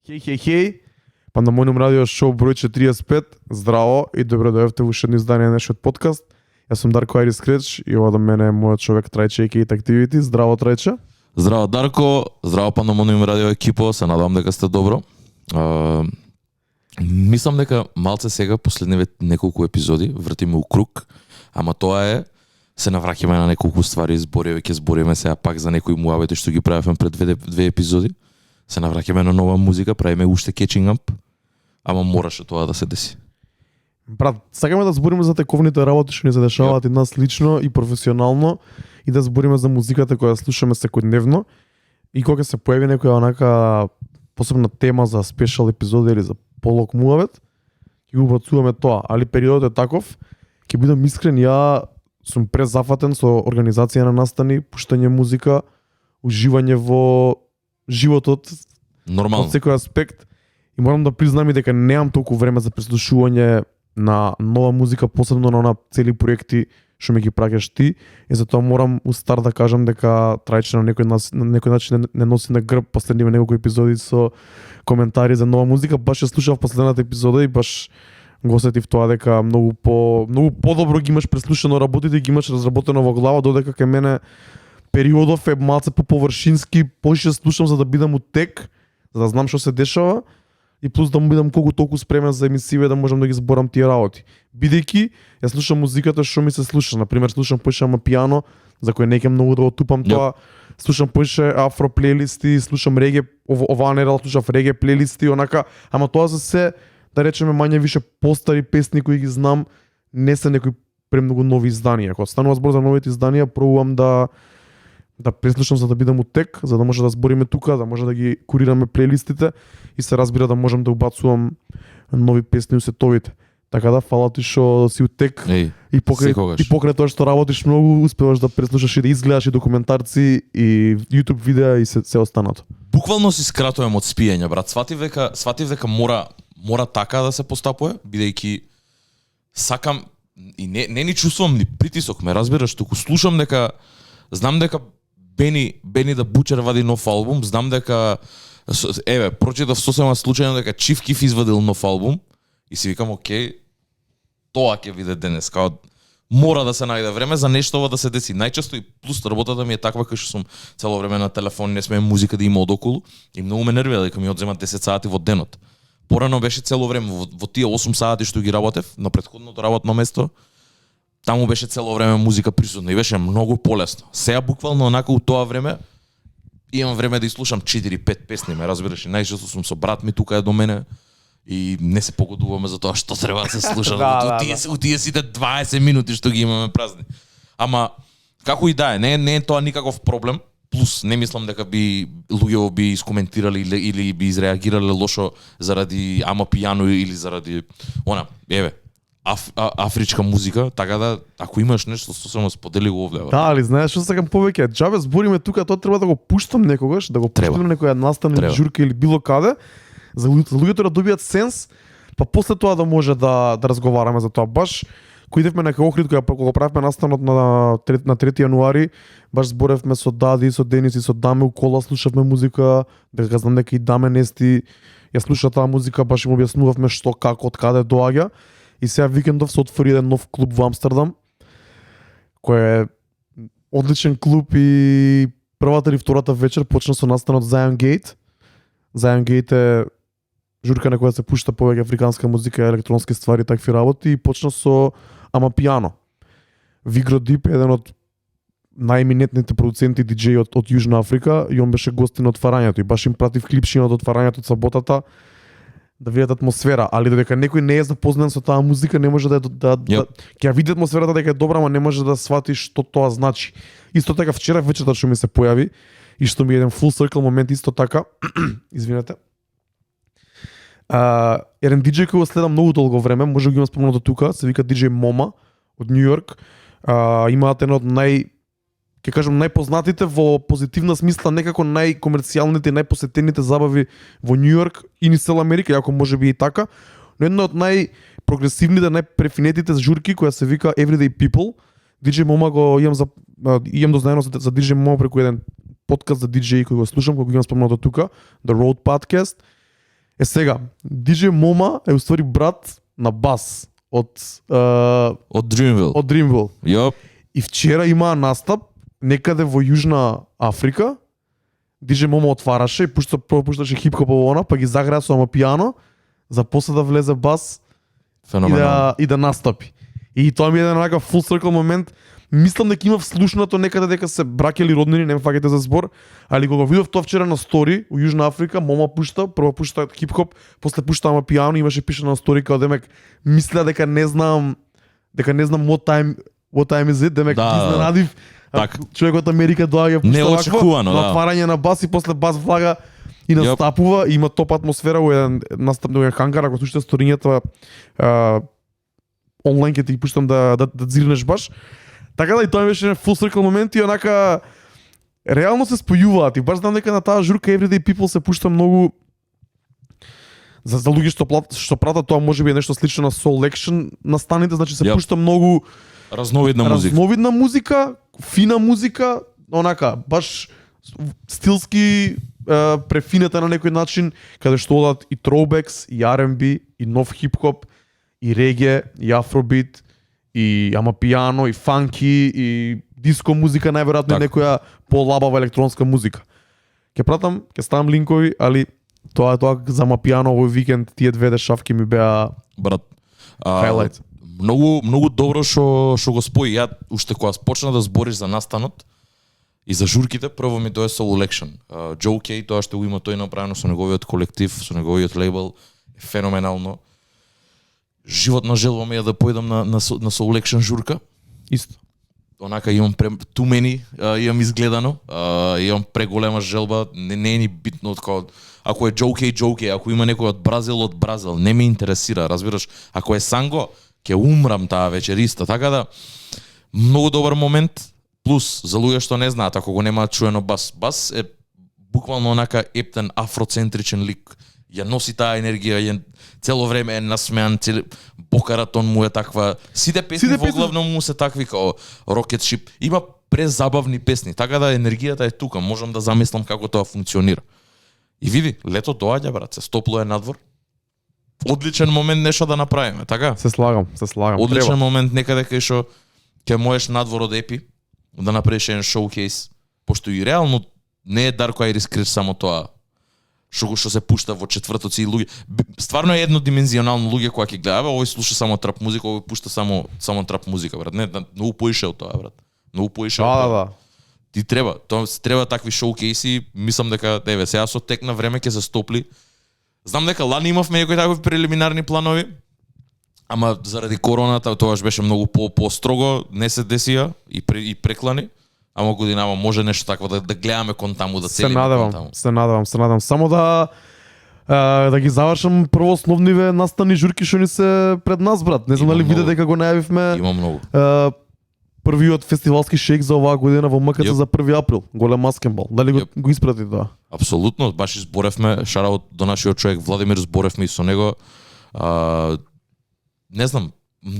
Хеј, Пандамониум радио шоу број 45. Здраво и добро дојавте во уште едно издание на нашиот подкаст. Јас сум Дарко Айрис Креч и ова до мене е мојот човек Трајче Екейт Активити. Здраво Трајче. Здраво Дарко, здраво Пандамониум радио екипо, се надам дека сте добро. Мислам дека малце сега последниве неколку епизоди вртиме у круг, ама тоа е се навраќаме на неколку ствари, ќе збориме сега пак за некои муабети што ги правевме пред две епизоди. Се навраќаме на нова музика, правиме уште catching up, ама мораше тоа да се деси. Брат, сакаме да збориме за тековните работи што ни се дешаваат и нас лично и професионално и да збориме за музиката која слушаме секојдневно и кога се појави некоја онака посебна тема за спешал епизода или за полок муабет, ќе го убацуваме тоа, али периодот е таков. Ќе бидам искрен, ја сум презафатен со организација на настани, пуштање музика, уживање во животот Нормално. од секој аспект и морам да признам и дека немам толку време за преслушување на нова музика, посебно на она цели проекти што ми ги праќаш ти, и затоа морам у старт да кажам дека Трајче на некој начин не носи на грб последниве неколку епизоди со коментари за нова музика. Баш ја слушав последната епизода и баш го осетив тоа дека многу подобро ги имаш преслушано работите, ги имаш разработено во глава, додека кај мене периодов е малце површински, поише слушам за да бидам у тек, за да знам што се дешава и плюс да му бидам колку толку спремен за емисиве да можам да ги зборам тие работи. Бидејќи ја слушам музиката што ми се слуша, на пример слушам поише пиано, за кој не ќе многу да го тупам тоа. Слушам поише афро плейлисти, слушам реге, оваа недела слушав реге плейлисти, онака, ама тоа за се да речеме мање више постари песни кои ги знам, не се некои премногу нови изданија. Кога станува збор за новите изданија, пробувам да преслушам за да бидам у тек, за да може да збориме тука, да може да ги курираме плейлистите и се разбира да можам да убацувам нови песни у сетовите. Така да фала ти што си у тек и покрај тоа што работиш многу, успеваш да преслушаш и да изгледаш и документарци и YouTube видеа и се останато. Буквално си скратувам од спиење, брат. Сватив дека мора така да се постапува, бидејќи сакам и не ни чувствувам ни притисок, ме разбираш, туку слушам дека знам дека Бени да Бучер вади нов албум, знам дека прочитав сосема случајно дека Chief Keef извадил нов албум и си викам окей, тоа ќе биде денес, као мора да се најде време за нештова да се деси. Најчесто и плюс работата ми е таква кај што сум цело време на телефон, не смеем музика да има одоколу и многу ме нервира дека ми одземат 10 сати во денот. Порано беше цело време во тие 8 сати што ги работев на претходното работно место. Таму беше цело време музика присутна и беше многу полесно. Сега буквално онака у тоа време имам време да изслушам 4-5 песни, ме разбираш, и најчесто сум со брат ми тука е до мене и не се погодуваме за тоа што треба да се слуша у тие сите 20 минути што ги имаме празни. Ама како и да е, не е тоа никаков проблем. Плюс не мислам дека луѓето би искоментирали или би изреагирале лошо заради пијано или заради афричка музика, така да ако имаш нешто само сподели го овде. Да, али знаеш што сакам повеќе? Џабе збориме тука, тоа треба да го пуштам некогаш, да го пуштам некоја настана журка или било каде, за луѓето да добијат сенс, па после тоа да може да разговараме за тоа. Баш кога идевме на Охрид, кога правевме настанот на 3 јануари, баш зборевме со Дади, со Денис и со Даме у кола, слушавме музика, дека знам дека и Даме Нести ја слуша таа музика, баш им објаснувавме што, како, од каде доаѓа. И сега викендов се отвори еден нов клуб во Амстердам, кој е одличен клуб и првата или втората вечер почна со настанот Zion Gate. Zion Gate е журка на која се пушта повеќе африканска музика, електронски ствари, такви работи, и почна со пијано. Vigro Deep е еден од најеминентните продуценти диџеи од Јужна Африка и он беше гостин на отварањето и баш им пратив клипчина од отварањето од саботата да видат атмосфера, али додека некој не е запознат со таа музика, не може ќе ја види атмосферата дека е добра, ама не може да свати што тоа значи. Исто така вчера вечерта што ми се појави и што ми е еден full circle момент исто така, извинете. Еден диџеј кој го следам многу долго време, може да ги имам спомнато тука, се вика диџеј Мома од Њу Јорк. Имаат едно од најпознатите во позитивна смисла, некако најкомерцијалните и најпосетените забави во Њу Јорк и низ цела Америка, иако може би и така, но едно од најпрогресивните, најпрефинетите журки која се вика Everyday People. диџеј Мома го имам дознаено за диџеј Мома преку еден подкаст за диџеи кој го слушам, кој го имам спомнато тука, The Road Podcast. Сега, DJ Мома е уствари брат на Бас од Од Dreamville. од Dreamville. Јоп. И вчера имаа настап некаде во Јужна Африка. DJ Мома отвараше и пушташе хип-хоп она, па ги загреа со амапијано, за после да влезе Бас Феноменално. и да настапи. И тоа ми е еден онака full circle момент. Мислам дека има вслушнато некаде дека се браќали роднини, не ме фаќате за збор, али кога го видов тоа вчера на стори у Јужна Африка, Мома пушта, прво пушта хип-хоп, после пушта амапијано, имаше пишано на стори као демек мисля дека не знам what time is it, демек Да, ги изненадив. Так. Човек од Америка доаѓа пушта Неочекувано, на да. отварање на Бас и после Бас влага и настапува, и има топ атмосфера во еден настап на еден хангар, ако слушате сторињата онлайн ќе ти ги пуштам да зирнеш баш. Така да и тоа беше full circle момент и онака реално се спојуваат и баш знам дека на таа журка Everyday People се пушта многу за луѓе што пратат тоа можеби е нешто слично на Soul Action настаните, значи се пушта многу Разновидна музика. разновидна музика, фина музика, онака баш стилски префинета на некој начин, каде што одат и throwbacks, и R&B, и нов хип-хоп, и реге, и афробит, и амапијано, и фанки, и диско музика, најверојатно и некоја полабава електронска музика. Ќе пратам, ќе ставам линкови, али тоа за амапијано овој викенд, тие две дешавки ми беа Брат. highlight. Многу добро што го спои. Ја уште кога почна да збориш за настанот и за журките, прво ми дое Soul Action. Joe K, тоа што го има тој направено со неговиот колектив, со неговиот лейбл, е феноменално. Животна желба ми е да појдам на Soul Action журка. Исто. Онака имам too many, имам изгледано, имам преголема желба, не е ни битно од кога ако е Joe K, ако има некој од Бразил, не ме интересира, разбираш? Ако е Санго, ќе умрам таа вечер иста, така да многу добар момент, плюс за луѓе што не знаат, ако го немаат чуено Бас е буквално онака ептен афроцентричен лик. Ја носи таа енергија, цело време е насмеан, бокаратон му е таква. Сите песни во главно му се такви као Rocket Ship. Има презабавни песни, така да енергијата е тука, можам да замислам како тоа функционира. И види, лето доаѓа, брат, се стопло е надвор. Одличен момент нешто да направиме, така? Се слагам. Одличен Треба. момент некаде кај што ќе можеш надвор од Епи да направиш еден шоукейс, пошто и реално не е Дарко Айрис Криш само тоа што се пушта во четвртоци и луѓе. Стварно е еднодимензионално луѓе кои ќе гледа, овој слуша само трап музика, овој пушта само трап музика, брат. Не, многу поише од тоа, брат. Многу поише од тоа. Да. Ти треба такви шоукейси, мислам дека сега со тек на време ќе се стопли. Знам дека лани имавме некои такви прелиминарни планови, ама заради короната тоа беше многу по-строго, не се десија и преклани. Ама годинава може нешто такво да гледаме кон таму, да целиме кон таму. Се надевам. Само да ги завршам прво основниве настани журки што ни се пред нас, брат. Не знам дали видите дека го најавивме. Има многу. Првиот фестивалски шејк за оваа година во МКЦ за 1 април, голем маскенбол. Дали го испрати тоа? Апсолутно, баш изборевме, шараут до нашиот човек Владимир, зборевме и со него. Не знам,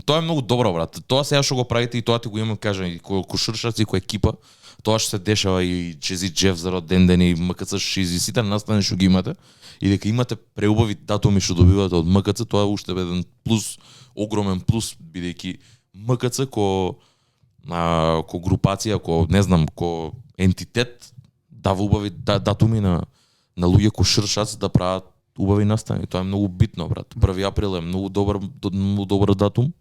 тоа е многу добро, брат. Тоа сега што го правите и тоа ти го имам кажа и кој Шршац и кој екипа, тоа што се дешава и Чези Джеф за роден ден и МКЦ Шизи, сите настани што ги имате и дека имате преубави датуми што добивате од МКЦ, тоа е уште еден плюс, огромен плюс, бидејќи МКЦ ко групација, ко ентитет дава убави датуми на луѓе ко Шршац да прават убави настани. Тоа е многу битно, брат. 1 април е многу добар датум.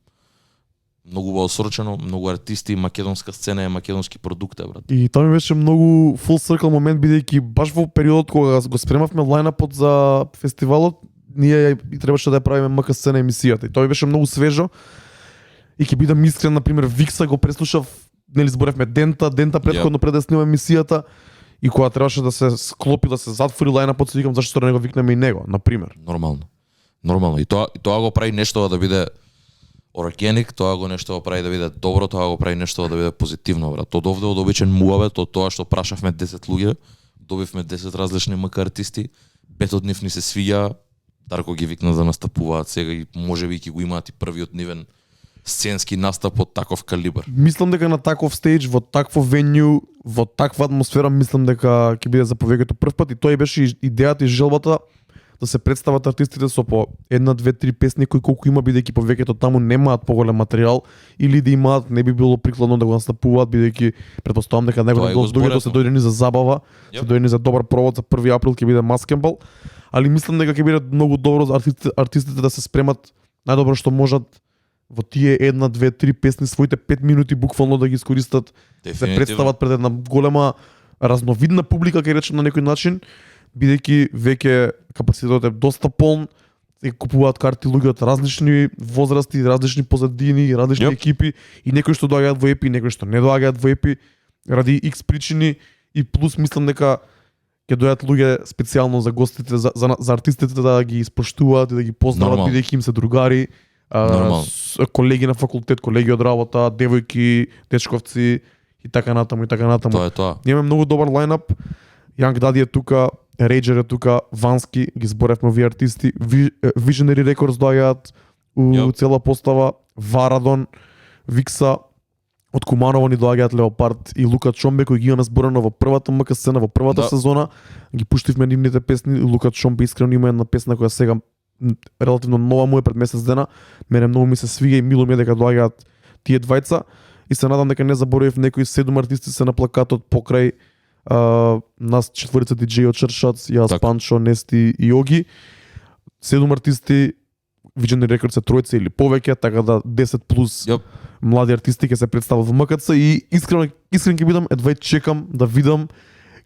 Многу воосрочено, многу артисти, македонска сцена е македонски продукти, брат. И тоа ми беше многу full circle момент, бидејќи баш во периодот кога го спремавме лајнапот за фестивалот, ние и требаше да ја правиме МК сцена емисијата. И тоа ми беше многу свежо. И ќе бидам искрен, например, Викса го преслушав, нели зборевме дента претходно пред да снимам емисијата, и кога требаше да се склопи, да се затвори лајнапот, се викам зашто да не го викнеме и него, например. Нормално. И тоа го прави нешто да биде органик, тоа го нешто го прави да биде добро, тоа го прави нешто да биде позитивно, брат. Од овде од обичен муавет, од тоа што прашавме 10 луѓе, добивме 10 различни МК артисти, 5 од нив ни се свиѓа, Дарко ги викна да настапуваат сега и можеби ќе го имаат и првиот нивен сценски настап од таков калибар. Мислам дека на таков стејдж, во такво венју, во таква атмосфера, мислам дека ќе биде за повеќето прв пат и тоа и беше идејата и желбата да се представат артистите со по една, две, три песни кои колку има, бидејќи повеќето таму немаат поголем материјал или да имаат, не би било прикладно да го настапуваат, бидејќи претпоставам дека Тоа е најголем го дос доаѓа се зборевме. дојде ни за забава, се дојде ни за добар провод за 1 април ќе биде Маскенбал, али мислам дека ќе биде многу добро за артистите да се спремат најдобро што можат во тие една, две, три песни своите 5 минути буквално да ги искористат, се Дефинитивно. представат пред една голема разновидна публика, ќе речем на некој начин, бидејќи веќе капацитетот е доста полн, и купуваат карти луѓе од различни возрасти, различни позадини, различни Јоп. екипи и некои што доаѓаат во епи, некои што не доаѓаат во епи ради X причини и плюс мислам дека ќе дојдат луѓе специјално за гостите, за артистите да ги испоштуваат и да ги познават Нормално. бидејќи им се другари, Нормално. колеги на факултет, колеги од работа, девојки, дечковци и така натаму и така натаму. Тоа е тоа. Ние имаме многу добар лајнап. Young Daddy е тука, Rager е тука, Вански, ги зборевме овие артисти, Visionary Records доаѓаат у Јоп. цела постава, Варадон, Викса, од Куманово ни доаѓаат Леопард и Лука Чомбе кои ги имаме зборено во првата МК сцена, во првата Да. сезона, ги пуштивме нивните песни. Лука Чомбе искрено има една песна која сега релативно нова му е пред месец дена. Мене многу ми се свига и мило ми е дека доаѓаат тие двајца и се надам дека не заборавив некои 7 артисти се на плакатот покрај нас 4 диџеи од Шершац, јас, Така. Панчо, Нести и Јоги. 7 артисти, Visionary Records се тројца или повеќе, така да 10 плюс Јоп. млади артисти ќе се представат во МКЦ и искрен ќе бидам, едва и чекам да видам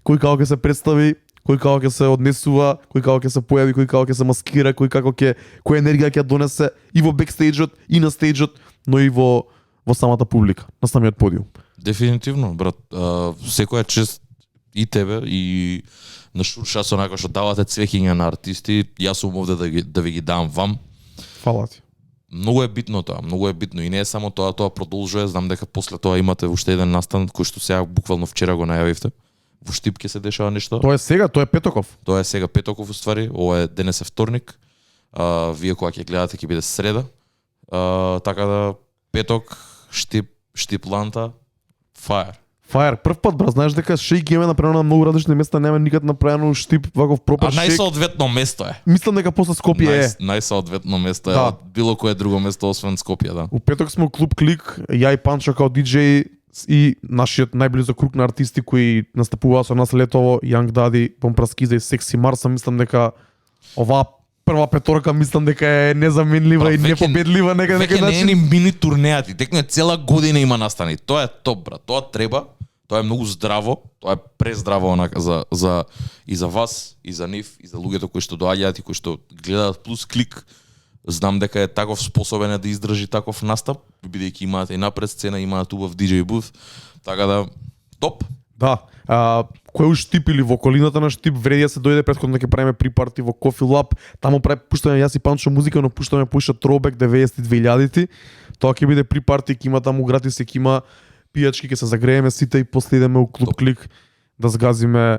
кој како ќе се представи, кој како ќе се однесува, кој како ќе се појави, кој како ќе се маскира, која енергија ќе донесе и во бекстејџот, и на стејџот, но и во самата публика, на самиот подиум. Дефинитивно, брат. Секоја чест и тебе и на Шуршас онака што давате цвеќиња на артисти, јас сум овде да ви ги дам вам. Фала ти. Многу е битно тоа, многу е битно и не е само тоа, тоа продолжува, знам дека после тоа имате уште еден настан кој што сега буквално вчера го најавивте. Во Штип ќе се дешава нешто. Тоа е сега, тоа е Петоков. Тоа е сега петоков уствари, ова е денес е вторник. Вие кога ќе гледате ќе биде среда. Така да петок, Штип Ланта, Fire. Fire, прв пат брат, знаеш дека шејк имаме направено на многу различни места, нема никад направено Штип ваков пропар шејк. Најсоодветно место е. Мислам дека после Скопје е. Најсоодветно место е Да. од било кое друго место освен Скопје, да. У петок сме у Клуб Клик, ја и Панчо као диџеј и нашиот најблизок круг на артисти кои настапуваа со нас летово, Young Daddy, Помпраскиза и Секси Марса, мислам дека оваа прва петорка мислам дека е незаменлива и Веќе- непобедлива некаде Веќе не е начин. ни мини турнеати, текно е цела година има настани. Тоа е топ, брат. Тоа треба. Тоа е многу здраво, тоа е прездраво онака за и за вас, и за нив, и за луѓето кои што доаѓаат и кои што гледаат плюс клик. Знам дека е таков способен е да издржи таков настап, бидејќи имаат и напред сцена, имаат убав DJ booth, така да топ. Да. Кој у Штип или во околината на Штип вреди да се дојде претходно ќе правиме припарти во Coffee Lab. Таму пуштаме јас и Панчо музика, но пуштаме поише тробек 90-2000-ти. Тоа ќе биде припарти, ќе има таму гратис, ќе има пијачки, ќе се загрееме сите и после идеме у Клуб Клик да сгазиме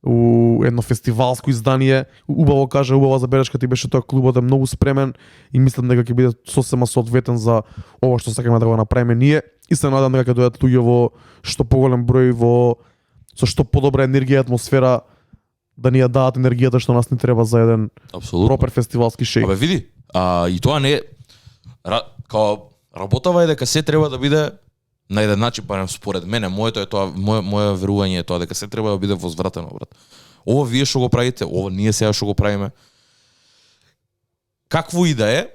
у едно фестивалско издание. Убаво кажа, убава забелешка ти беше тоа, клубот е многу спремен и мислам дека ќе биде сосема соодветен за ова што сакаме да го направиме ние и се надам дека ќе дојдат луѓе во што поголем број, со што подобра енергија и атмосфера да ни ја дадат енергијата што нас ни треба за еден Апсолутно. пропер фестивалски шеј. Абе види, и тоа не е као работава е дека се треба да биде на еден начин, барем според мене, моето е тоа, моје верување е тоа дека се треба да биде возвратено, брат. Ова вие што го правите, ова ние сега што го правиме. Какво и да е,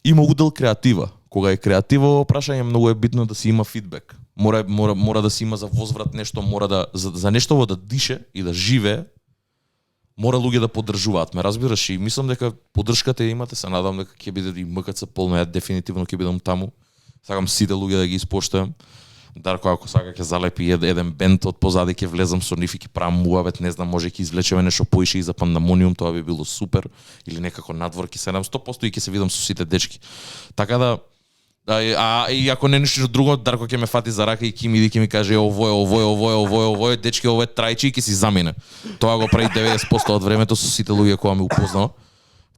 има удел креатива. Кога е креатива во прашање, многу е битно да си има фидбек. Мора да си има за возврат нешто, мора да за нешто да дише и да живее. Мора луѓе да поддржуваат, ме разбираш, и мислам дека поддршката ја имате, се надам дека ќе биде и МКЦ полно, ја дефинитивно ќе бидам таму. Сакам сите луѓе да ги испоштувам. Дарко ако сака ќе залепи еден бенд од позади, ќе влезам со нив и ќе правам муавет, не знам, може ќе извлечеме нешто поише и за Пандамониум, тоа би било супер, или некако надвор ќе седам 100% и ќе се видам со сите дечки. Така да и ако не нешто друго, Дарко ќе ме фати за рака и ќе ми ќе ми каже овој, дечки, овој трајчи и ќе си замине. Тоа го прави 90% од времето со сите луѓе кои ме упознава.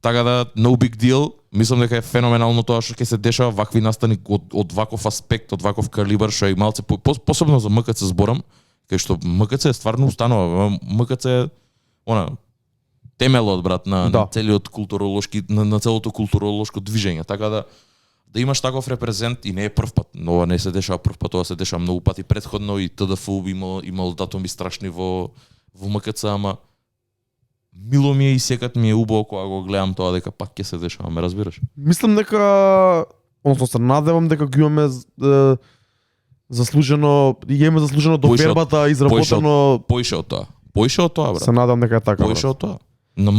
Така да no big deal, мислам дека е феноменално тоа што ќе се дешава, вакви настани од ваков аспект, од ваков калибар, што е малце посебно за МКЦ зборам, кај што МКЦ е стварно установа, МКЦ е темелот брат на Да. целиот културолошки на целото културолошко движење, така да имаш таков репрезент и не е прв пат. Но ова не се дешава прв пат, тоа се дешава многу пати претходно и ТДФУ имал датуми страшни во МКЦ, ама мило ми е и секад ми е убаво кога го гледам тоа дека пак ќе се дешава, ме разбираш? Мислам дека, односно се надевам дека го имаме заслужено, имаме заслужено до Поише од- вербата изработено. Поише од тоа. Поише од тоа, брат. Се надам дека е така. Поише брат. од тоа. На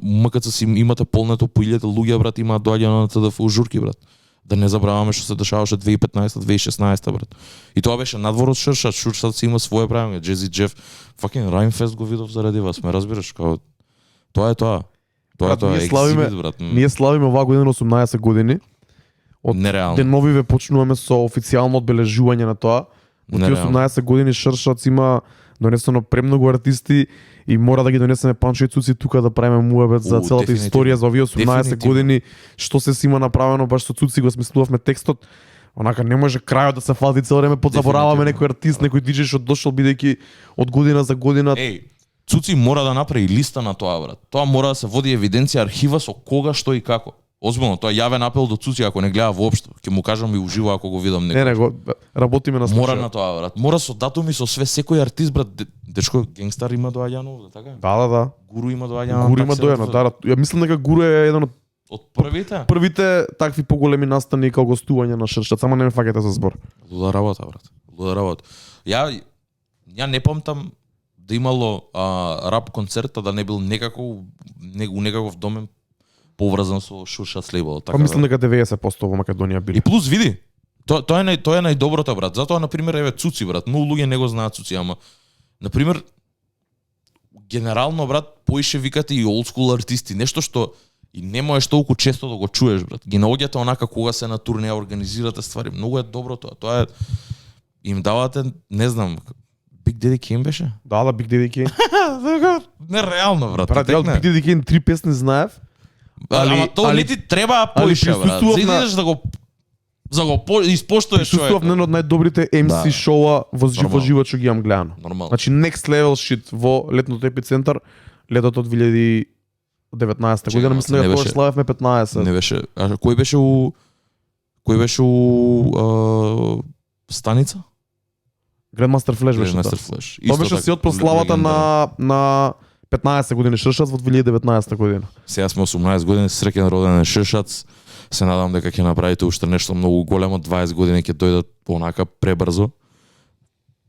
МКЦ си имате полнето по 1000 луѓе брат, имаат доаѓано на ТДФУ журки брат. Да не забраваме што се дешаваше 2015-2016 брат. И тоа беше надвор од Шршат, Шршат си има свое правење, Джези Джеф, fucking Раймфест го видов заради вас, ме разбираш, као тоа е тоа. Тоа е Брат, тоа, ние славиме- ексибит брат. Ние славиме оваа година 18 години. Од Нереално. деновиве почнуваме со официјално одбележување на тоа. Во тие Нереално. 18 години Шршац има донесено премногу артисти и мора да ги донесеме Панчо и Цуци тука да правиме муабет за целата дефинитивно. историја за овие 18 Дефинитивно. години што се си има направено баш со Цуци го смислувавме текстот. Онака не може крајот да се фати цело време подзабораваме Дефинитивно. некој артист, некој диџеј што дошол бидејќи од година за година. Еј, Цуци мора да направи листа на тоа брат. Тоа мора да се води евиденција архива со кога, што и како. Озбилно, тоа е јавен апел до Цуци ако не гледа воопшто. Ќе му кажам и уживо ако го видам некој. Не, го работиме на Мора случај. на тоа брат. Мора со датуми со све секој артист брат. Дечко генгстар има доаѓано овде, така? Да. Гуру има доаѓано. Гуру има дојано, да. Ја мислам дека Гуру е еден од Од првите? првите такви поголеми настани као гостување на Шршац, само не ме фаќате за збор. Луда работа брат. Луда работа. Ја не памтам да имало рап концерт, а да не бил некако некаков домен поврзан со Шуршац лейбл, така. Па мислам дека 90% во Македонија били. И плюс види, тоа е најдоброто брат. Затоа на пример еве Цуци брат, многу луѓе не го знаат Цуци, ама на пример генерално брат поише викате и old school артисти, нешто што и не можеш толку често да го чуеш брат. Ги наоѓате онака кога се на турнеја, организирате ствари, многу е добро тоа. Тоа е им давате, не знам, Big Daddy Kane беше? Да, Big Daddy Kane. Нереално брат. Брат, ја од Big Daddy Kane 3 песни знаев. Ама тоа не ти треба поише брат. присуствував За на- идеш да го испоштуваш Присуствував на едно од најдобрите MC Да. шоуа во Нормално. живо што ги имам гледано. Нормално. Значи next level shit во летното епицентар, летото од 2019 Чекай, година, ама мислам се дека не тогаш беше- славевме 15. Не беше. А кој беше у станица? Grandmaster Flash беше Grandmaster тоа. Flash. Тоа беше си од прославата на 15 години Шршац во 2019 година. Сега сме 18 години, среќен роден е Шршац. Се надам дека ќе направите уште нешто многу големо, 20 години ќе дојдат онака пребрзо.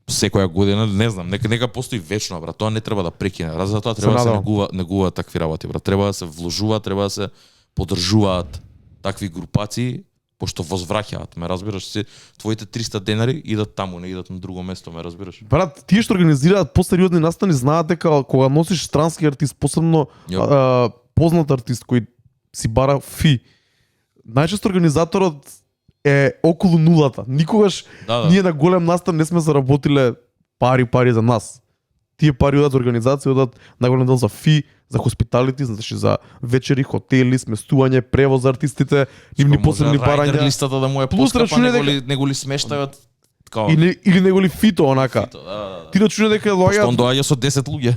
Секоја година, не знам, нека постои вечно, брат. Тоа не треба да прекине. Затоа треба да се надевам. негуваат такви работи, брат. Треба да се вложуваат, треба да се поддржуваат такви групации, пошто возвраќаат, ме разбираш? Твоите 300 денари идат таму, не идат на друго место, ме разбираш? Брат, тие што организираат посериозни настани знаат дека кога носиш странски артист, посебно познат артист кој си бара фи, најчесто организаторот е околу нулата. Никогаш Да. ние на голем настан не сме заработиле пари за нас. Тие пари одат за организација, одат на голем дел за фи, за хоспиталити, значи за вечери, хотели, сместување, превоз за артистите, нивни посебни Райдер барања. листата да му е Плюс поскапа, рачуне него ли смештаат као Или неголи фито онака. фито, да. Ти рачуне дека Пошто он лоѓа доаѓа со 10 луѓе.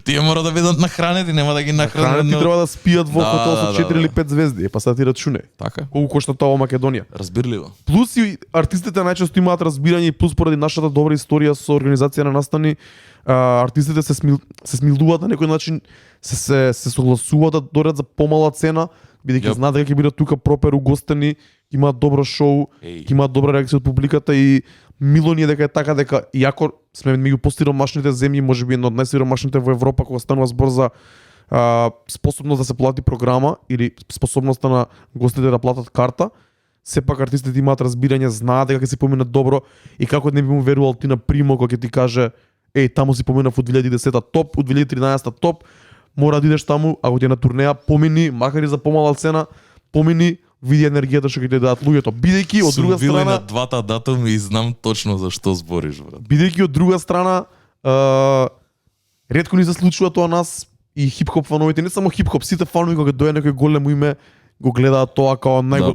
Тие мора да бидат нахранети, нема да ги нахранат. храните треба да спијат во Да, хотел да, со да, 4 да. или 5 звезди. Па сега ти рачуне. Така, Колку кошта тоа во Македонија? разбирливо. Плюс и артистите најчесто имаат разбирање и плюс поради нашата добра историја со организација на настани, артистите се смилдуваат на некој начин, се согласуваат да дојдат за помала цена, бидејќи Јап. знаат дека ќе бидат тука пропер угостени, имаат добро шоу, Еј. ќе имаат добра реакција од публиката и мило ни е дека е така, дека иако сме меѓу постиромашните земји, можеби една од најсиромашните во Европа кога станува збор за способност да се плати програма или способноста на гостите да платат карта, сепак артистите имаат разбирање, знаат дека ќе се помине добро и како не би му верувал ти на Примо кога ќе ти каже еј, таму си поминав од 2010 топ, од 2013 топ, мора да идеш таму, ако ти е на турнеја, помини, макар и за помала цена, помини, види енергијата што ќе ти дадат луѓето. Бидејќи од друга Сум бил и страна, на двата датуми и знам точно за што збориш, брат. бидејќи од друга страна, ретко ни се случува тоа нас и хип-хоп фановите, не само хип-хоп, сите фанови кога дојде некој големо име, го гледаат тоа као Да.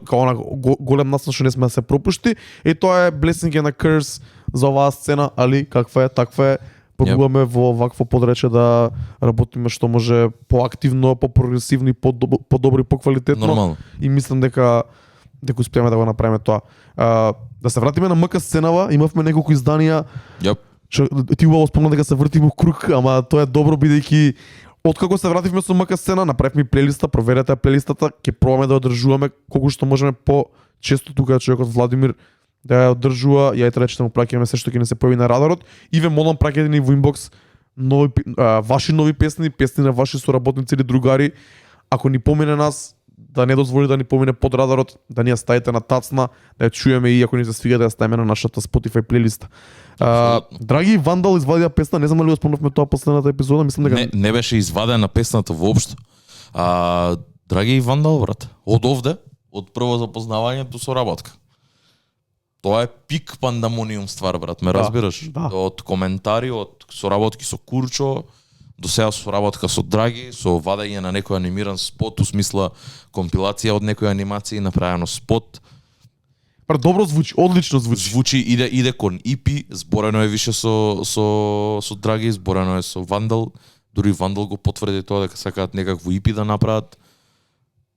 голем настан што не сме да се пропушти. И тоа е blessing and a curse за оваа сцена, али каква е, таква е. пробуваме во вакво подрече да работиме што може поактивно, попрогресивно и подобро и поквалитетно. Нормално. И мислам дека успееме да го направиме тоа. Да се вратиме на МК сценава, имавме неколку изданија. Јап. Што ти убаво спомна дека се вртиме во круг, ама тоа е добро бидејќи откако се вративме со МК сцена, направивме плейлиста, проверете ја плейлистата, ќе пробаме да одржуваме колку што можеме по-често тука човекот Владимир да ја одржува, ја и тречете му праќаме се што ќе не се појави на радарот и ве молам праќајте ни во инбокс ваши нови песни, песни на ваши соработници или другари. Ако ни помине нас, да не дозволи да ни помине под радарот, да ни ја ставите на тацна, да ја чуеме и ако ни се свига да ја ставиме на нашата Spotify плейлиста. Драги Вандал извадија песна, не знам дали го спомнавме тоа последната епизода, мислам дека не беше извадена песната воопшто. Драги Вандал, брат, од овде, од прво запознавање до соработка. Тоа е пик пандамониум ствар, брат, ме разбираш? Да. Од коментари, од соработки со Курчо, до сега соработка со Драги, со вадање на некој анимиран спот, у смисла компилација од некој анимација направено спот. добро звучи, одлично звучи. Звучи, иде кон EP, зборено е више со Драги, зборено е со Вандал, дури Вандал го потврди тоа дека сакаат некакво EP да направат.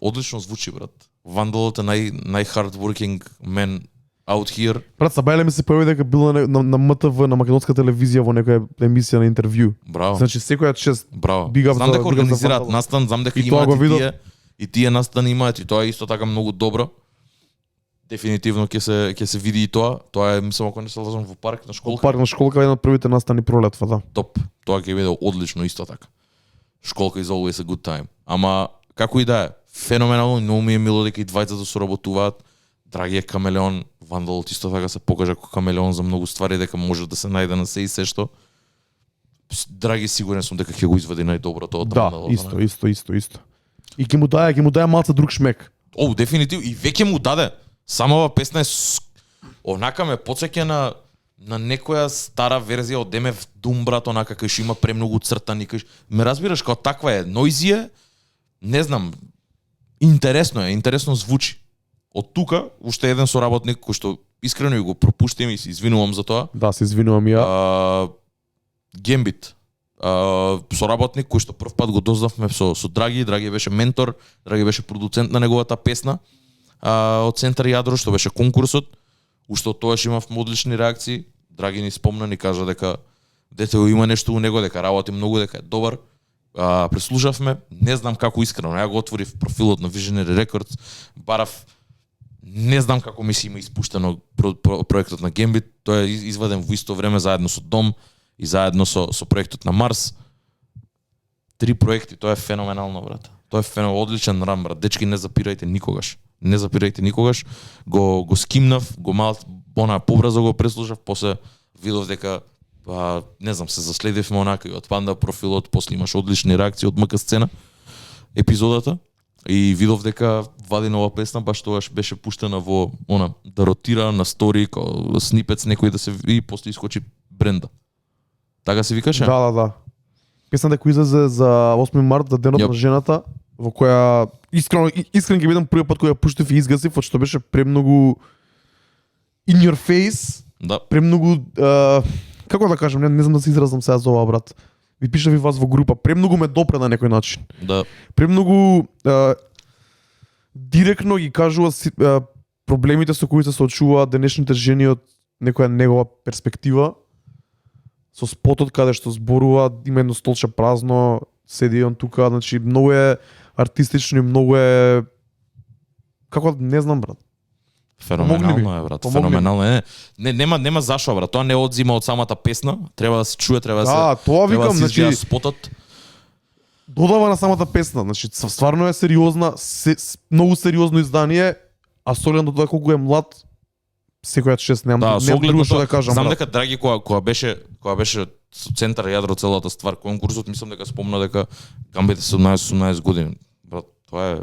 Одлично звучи, брат. Вандалот е нај-hard working man out here. Брат, Сабајле ми се појави дека бил на МТВ, на македонска телевизија во некоја емисија на интервју. Браво. Значи секоја чест. Браво. Big up Знам дека за организираат Вандал. настан, знам дека И тоа го имаат видов. и тие настани имаат и тоа е исто така многу добро. Дефинитивно ќе се види и тоа. Тоа е, мислам, ако не се лажам, во парк на школка. Парк на школка еден од првите настани пролетва, да. Топ. Тоа ќе биде одлично исто така. Школка is always a good time. Ама како и да е, феноменално, многу ми е мило дека и двајцата соработуваат. Драги е камелеон, Вандалот исто така се покажа како камелеон за многу ствари, дека може да се најде на се и се што. Драги сигурен сум дека ќе го извади најдоброто од Да, Вандалот. исто. И ќе му даде малце друг шмек. О, дефинитивно и веќе му даде. Самава песна е онака ме потсеќа на некоја стара верзија од Демев Дум, брат, онака кај што има премногу цртани, кај ме разбираш, како таква е. Нојзи е, не знам, интересно звучи. Од тука уште еден соработник кој што искрено ја го пропуштам и се извинувам за тоа. Да, се извинувам ја. Гембит. Соработник кој што прв пат го дознавме со Драги, Драги беше ментор, Драги беше продуцент на неговата песна. Од Центар Јадро, што беше конкурсот, уште од тоаш имавме одлични реакции. Драги ни спомна, ни кажа дека дете има нешто у него, дека работи многу, дека е добар. Преслушавме, не знам како искрено, ја го отворив профилот на Visionary Records, барав, не знам како ми си има испуштено проектот на Gambit, тој е изваден во исто време заедно со Дом и заедно со проектот на Марс. 3 проекти, тоа е феноменално, брат. Тоа е одличен рам, брат. Дечки, не запирајте никогаш. Не запирајте никогаш. Го скимнав, го малку побрзо го преслушав, после видов дека не знам, се заследивме онака и од Панда профилот, после имаш одлични реакции од МК сцена епизодата и видов дека вади нова песна, баш тогаш беше пуштена во да ротира на стори, као снипец некој да се и после искочи бренда. Така се викаше? Да. Песна дека излезе за 8 март, за денот на жената, во која искрено ќе бидам првиот пат кој ја пуштив и изгасив, што беше премногу in your face. Да. Премногу како да кажам, не знам да се изразам сега за ова, брат. Ви пишав и вас во група, премногу ме допре на некој начин. Да. Премногу директно ги кажува проблемите со кои се соочуваат денешните жени од некоја негова перспектива. Со спотот каде што зборува, има едно столче празно, седи он тука, значи многу е артистично и многу е како не знам, брат. Феноменално е, брат. Феноменално е. Нема зашо, брат. Тоа не одзима од самата песна, треба да се чуе, треба да се тоа викам, значи спотот. Додава на самата песна, значи стварно е сериозна, многу сериозно издание, а со оглед на тоа колку е млад, секоја чест немам друго што да кажам. Знам дека Драги кога беше со Центар Јадро целата ствар конкурсот, мислам дека спомна дека Гамбит е 17-18 години. Брат, тоа е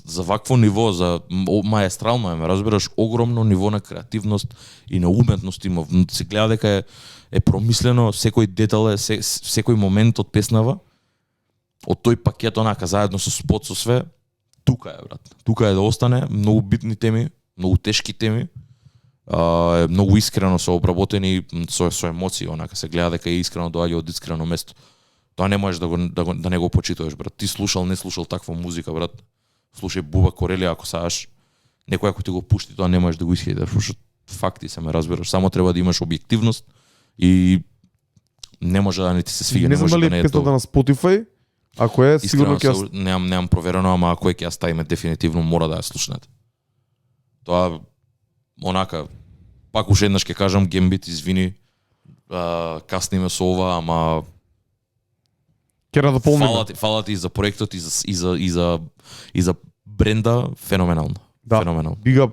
за вакво ниво, за маестрално е, ме разбираш, огромно ниво на креативност и на уметност има. Се гледа дека е промислено, секој детал е, секој момент од песнава, од тој пакет онака заедно со спот со све, тука е, брат. Тука е да остане, многу битни теми, многу тешки теми е многу искрено со обработени со емоции, онака се гледа дека е искрено доаѓа од искрено место. Тоа не можеш да не го почитуваш, брат. Ти слушал, не слушал таква музика, брат. Слушај Буба Корели, ако сакаш некој ако ти го пушти, тоа не можеш да го исхејдаш, пошто факти се ме разбираш. Само треба да имаш објективност и не може да не ти се свиѓа, Не знам може дали да не е е песната тоа. на Spotify, ако е, сигурно ќе ја... Немам проверено, ама ако е ќе ја ставиме дефинитивно мора да ја слушнете. Тоа онака пак уште еднаш ќе кажам Гембит, извини, касниме со ова, ама ќе надополниме. фала ти и за проектот и за бренда феноменално. Да. Феноменално. Big up.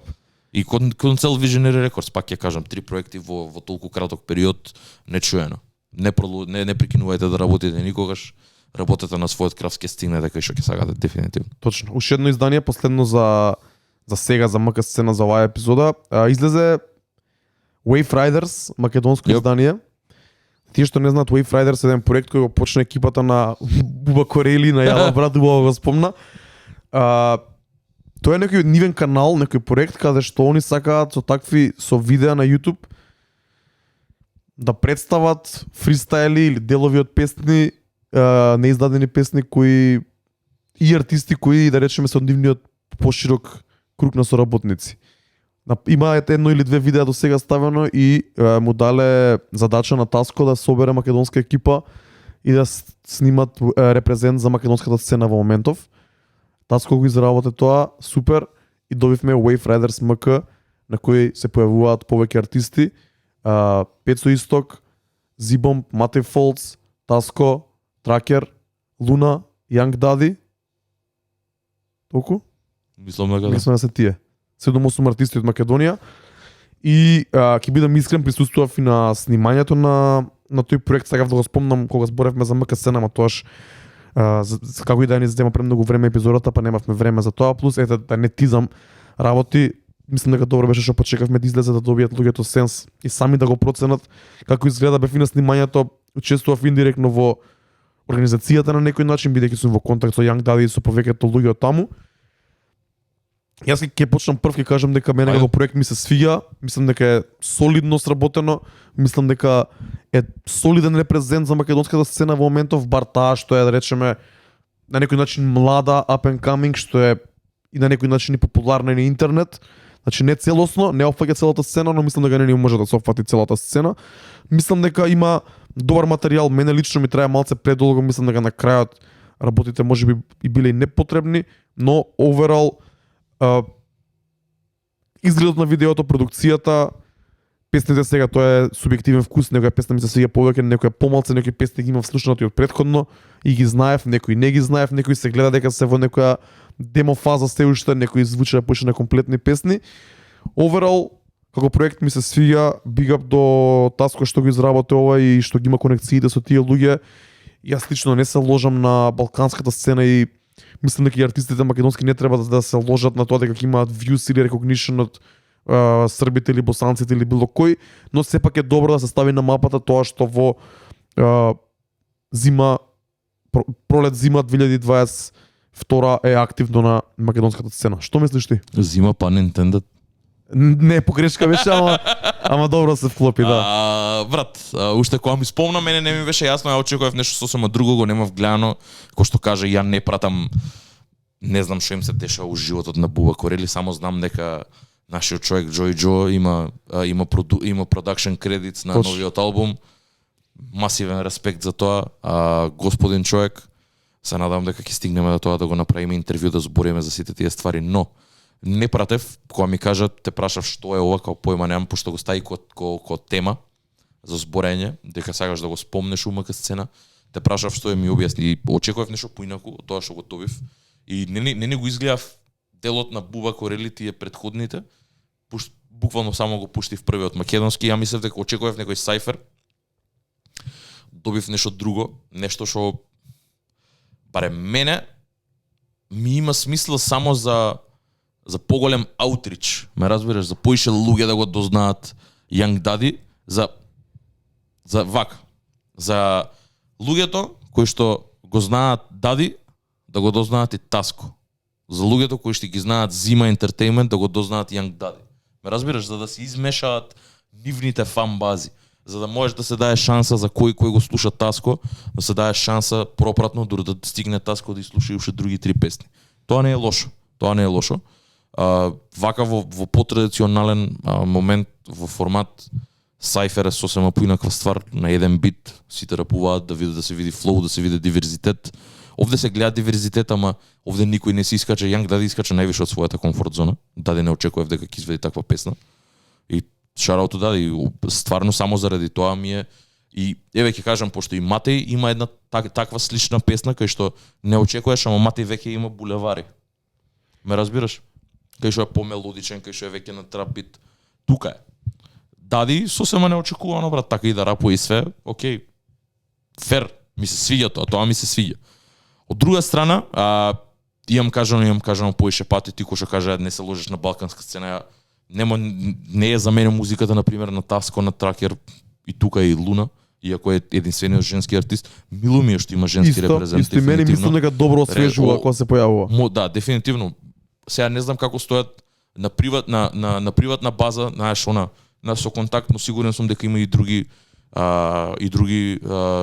И кон цел Visionary Records, пак ќе кажам, 3 проекти во толку краток период, нечуено. Не прекинувајте да работите никогаш, работете на својот крафт, ќе стигнете кај што ќе сакате дефинитивно. Точно. Уште едно издание, последно за сега, за МК сцена за оваа епизода. Излезе Wave Riders, македонско издание. Тие што не знаат, Wave Riders е еден проект кој го почна екипата на Буба Корели, на Јала брат, убаво го спомна. Тоа е некој нивен канал, некој проект каде што они сакаат со видеа на YouTube да представат фристайли или делови од песни, неиздадени песни кои и артисти кои, да речеме, се од нивниот поширок круг на соработници. Има едно или две видеа до сега ставено и му дале задача на Таско да собере македонска екипа и да снимат репрезент за македонската сцена во моментов. Таско го изработи тоа, супер, и добивме Wave Riders МК, на кој се појавуваат повеќе артисти. Пецо Исток, Зибом, Матеј Фолц, Таско, Тракер, Луна, Young Daddy. Толку? Мислам дека Мислам да се тие. 7-8 артисти од Македонија. И ќе бидам искрен, присуствував и на снимањето на тој проект. Сакав да го спомнам кога зборевме за МК сцена, ама тоаш како и да ни зема премногу време епизодата, па немавме време за тоа. Плюс ете да не тизам работи, мислам дека добро беше што почекавме да излезе да добијат луѓето сенс и сами да го проценат како изгледа бев и на снимањето. Учествував индиректно во организацијата на некој начин, бидејќи сум во контакт со Young Daddy и со повеќето луѓе од таму. Јас ќе почнам прв, ќе кажам дека мене како проект ми се свиѓа, мислам дека е солидно сработено, мислам дека е солиден репрезент за македонската сцена во моментов, бар таа што е, да речеме, на некој начин млада, up and coming, што е и на некој начин и популарна на интернет. Значи не целосно, не опфаќа целата сцена, но мислам дека не може да се опфати целата сцена. Мислам дека има добар материјал, мене лично ми трае малце предолго, мислам дека на крајот работите можеби и биле и непотребни, но overall изгледот на видеото, продукцијата, песните сега тоа е субјективен вкус, некоја песна ми се свиѓа повеќе, некоја помалце, некои песни ги имав слушнати од претходно и ги знаев, некои не ги знаев, некои се гледа дека се во некоја демо фаза се уште, некои звучат почти на комплетни песни. Overall, како проект ми се свиѓа, big up до Таско што го изработи ова и што ги има конекциите со тие луѓе. Јас лично не се ложам на балканската сцена и мислам дека и артистите македонски не треба да се ложат на тоа дека имаат views или recognition од србите или босанците или било кој, но сепак е добро да се стави на мапата тоа што во пролет зима 2022 е активно на македонската сцена. Што мислиш ти? Зима па Nintendo. Не, погрешка беше, ама добро се вклопи, да. Брат, уште кога ми спомна, мене не ми беше јасно, ја очекував нешто сосема друго, го немав гледано, кој што каже, ја не пратам, не знам што им се дешава у животот на Буба Корели, само знам дека нашиот човек Joy Joe има production credits на новиот албум. Масивен респект за тоа. Господин човек, се надам дека ќе стигнеме до тоа да го направиме интервју, да збориме за сите тие ствари, но не пратев, кога ми кажат, те прашав што е ова, као појма немам, пошто го стави ко тема за зборење, дека сакаш да го спомнеш УМК сцена, те прашав што е, ми објасни, очекував нешто поинаку од тоа што го добив и не го изгледав делот на Буба Корели тие претходните, буквално само го пуштив првиот македонски, ја мислев дека очекував некој сайфер, добив нешто друго, нешто што барем мене ми има смисла само за поголем аутрич, ме разбираш, за поише луѓе да го дознаат Young Daddy, за луѓето кои што го знаат Дади, да го дознаат и Таско. За луѓето кои што ги знаат Зима Entertainment, да го дознаат Young Daddy. Ме разбираш, за да се измешаат нивните фан бази, за да можеш да се даде шанса за кој го слуша Таско, да се даде шанса пропратно дури да стигне Таско да изслуша уште други 3 песни. Тоа не е лошо. Тоа не е лошо. Вака во потрадиционален момент во формат Сайфер е сосема поинаква ствар, на еден бит сите рапуваат да се види флоу, да се види диверзитет. Овде се гледа диверзитет, ама овде никој не се искача, Јанг Дади искача највише од својата комфорт зона. Дади не очекував дека ќе изведи таква песна. И шарауту Дади, стварно само заради тоа ми е. И еве ќе кажам, пошто и Матеј има една таква слична песна кај што не очекуваш, ама Матеј веќе има булевари. Ме разбираш? Кај што е помелодичен, кај што е веќе на трап бит. Тука е. Дади сосема неочекувано, брат, така и да рапува и све, окей. Фер, ми се свиѓа тоа ми се свиѓа. Од друга страна, имам кажано поише пати, ти кој што кажа не се ложиш на балканска сцена, не е за мене музиката на пример на Таско, на Тракер и тука и Луна, иако е единствениот женски артист, мило ми е што има женски репрезент. Исто и мене мислам дека добро освежува кога се појавува. Да, дефинитивно. Сега не знам како стојат на приватна база, знаеш, со контакт, но сигурен сум дека има и други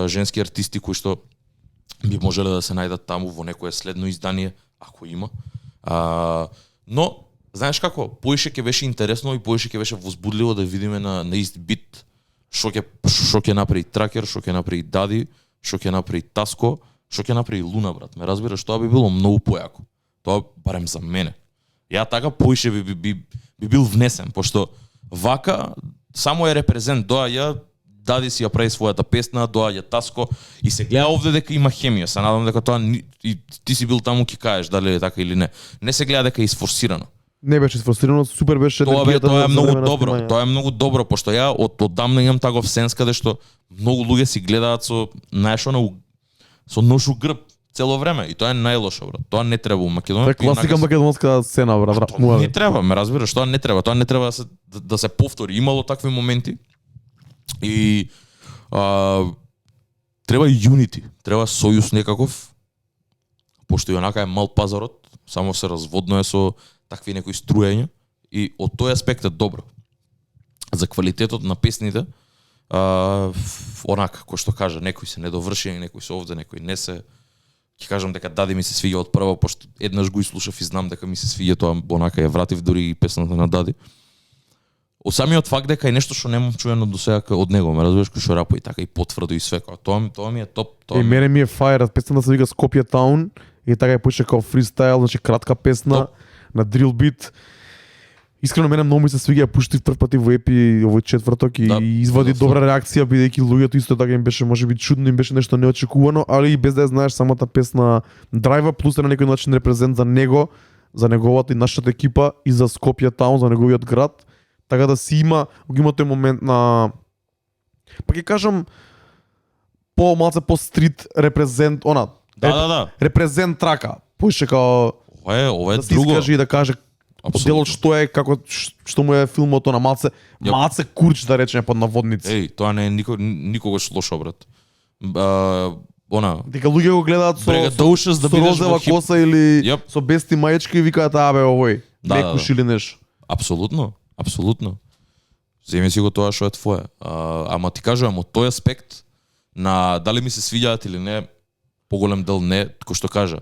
женски артисти кои што би можеле да се најдат таму во некое следно издание, ако има. Но, знаеш како, поише ќе беше интересно и поише ќе беше возбудливо да видиме на ист бит што ќе направи Тракер, што ќе направи Дади, што ќе направи Таско, што ќе направи Луна, брат. Ме разбираш, тоа би било многу појако. Тоа барем за мене. Ја така поише би бил внесен, пошто вака само е репрезент, доаѓа Дади си ја прави својата песна, доаѓа Таско и се гледа овде дека има хемија. Се надам дека тоа и ти си бил таму ќе кажеш дали е така или не. Не се гледа дека е isфорсирано. Не беше isфорсирано, супер беше енергијата. Тоа е многу добро. Тоа е многу добро, пошто ја оддамна имам таков сенс каде што многу луѓе си гледаат со со ношу грб цело време и тоа е најлошо, брат. Тоа не треба во Македонија. Тоа е класика македонска сцена, брат. Не треба, ме разбираш, тоа не треба. Тоа не треба да се повтори. Имало такви моменти. И треба unity, треба сојуз некаков, пошто и онака е мал пазарот, само се разводнува со такви некои струења и од тој аспект е добро. За квалитетот на песните, онака, кој што кажа, некои се недовршени, некои се овде, некои не се. Ќе кажам дека Дади ми се свиѓа од прво, пошто еднаш го изслушав и знам дека ми се свиѓа тоа, онака ја вратив дури и песната на Дади. Од самиот факт дека е нешто што немам чуено до сега од него, ме разбираш, кој што рапува и така и потврдо и све, тоа ми е топ. Мене ми е фајер, песната се вика Скопје Таун и така е почна како фристайл, значи кратка песна на дрил бит. Искрено мене многу ми се свиѓа, пуштив прв пати во епи овој четврток и извади добра реакција, бидејќи луѓето исто така им беше можеби чудно, им беше нешто неочекувано, али и без да ја знаеш самата песна драйва плюс на некој начин репрезент за него, за неговата и нашата екипа и за Скопје Таун, за неговиот град. Така да си има тој момент на, па ќе кажам, малце по стрит репрезент, репрезент трака. Поише као ова е да се друго. искаже и да каже делот што е, како што му е филмот на малце курч да речеме под наводници. Тоа не е никогаш лошо, брат. Дека луѓе го гледаат со розова коса или со бести маечки и викаат овој, некуш или нешто. Апсолутно. Земи си го тоа што е твое. Ама ти кажувам, од тој аспект на дали ми се свиѓаат или не, поголем дел не, кој што кажа.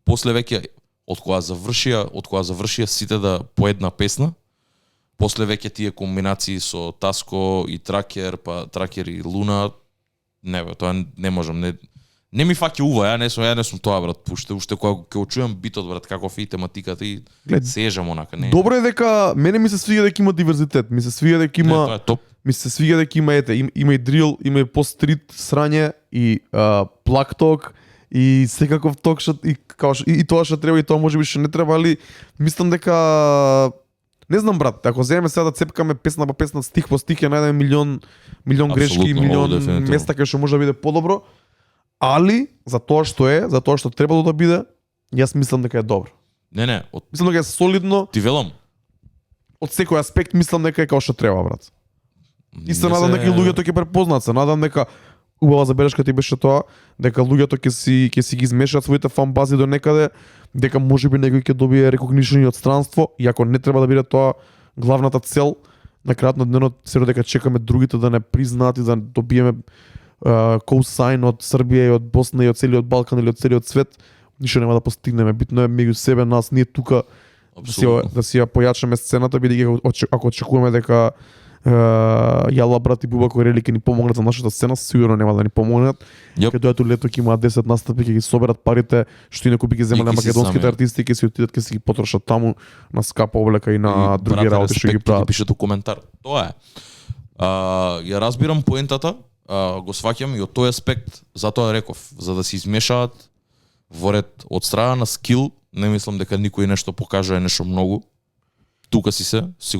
После веќе од кога завршија сите да по една песна, после веќе тие комбинации со Таско и Тракер, па Тракер и Луна, не бе, тоа не можам, не ми фаќа ува, ја не сум тоа, брат, уште кога ќе чујам битот, брат, каков е тематиката и се ежам онака, не. Добро е дека мене ми се свиѓа дека има диверзитет, ми се свиѓа дека има, тоа е топ. Ми се свиѓа дека има и дрил, има и пост-стрит срање и плак ток и секаков ток што и тоа што треба и тоа можеби што не треба, али мислам дека не знам, брат, ако земеме сега да цепкаме песна по песна, стих по стих, ќе најдеме милион грешки, милион места кај што може да биде подобро. Али, за тоа што требало да биде, јас мислам дека е добро. Не. Мислам дека е солидно. Ти велам. Од секој аспект мислам дека е како што треба, брат. И се надам дека и луѓето ќе препознаат, се надам дека убава забелешка ти беше тоа, дека луѓето ќе си ги измешаат своите фан бази до некаде, дека можеби некој ќе добие рекогнишен од странство, и ако не треба да биде тоа, главната цел на крајот на денот се дека чекаме другите да не признаат и да добиеме коусайн од Србија и од Босна и од целиот Балкан или од целиот свет, ништо нема да постигнеме. Битно е меѓу себе нас, ние тука да си ја појачаме сцената, бидејќи ако очекуваме дека Јала брат и Буба Корели ќе ни помогнат за нашата сцена, сигурно нема да ни помогнат. Каде ето лето ќе имаат 10 настапи, ќе ги соберат парите што и некои би ги земале македонските артисти, ќе си отидат, ќе си ги потрошат таму на скапа облека и на други работи што ги прават. Пишете коментар. Тоа е. Ја разбирам поентата, го сваќам и од тој аспект, затоа реков, за да се измешаат во ред од страна на скил, не мислам дека никој нешто покажува нешто многу. Тука си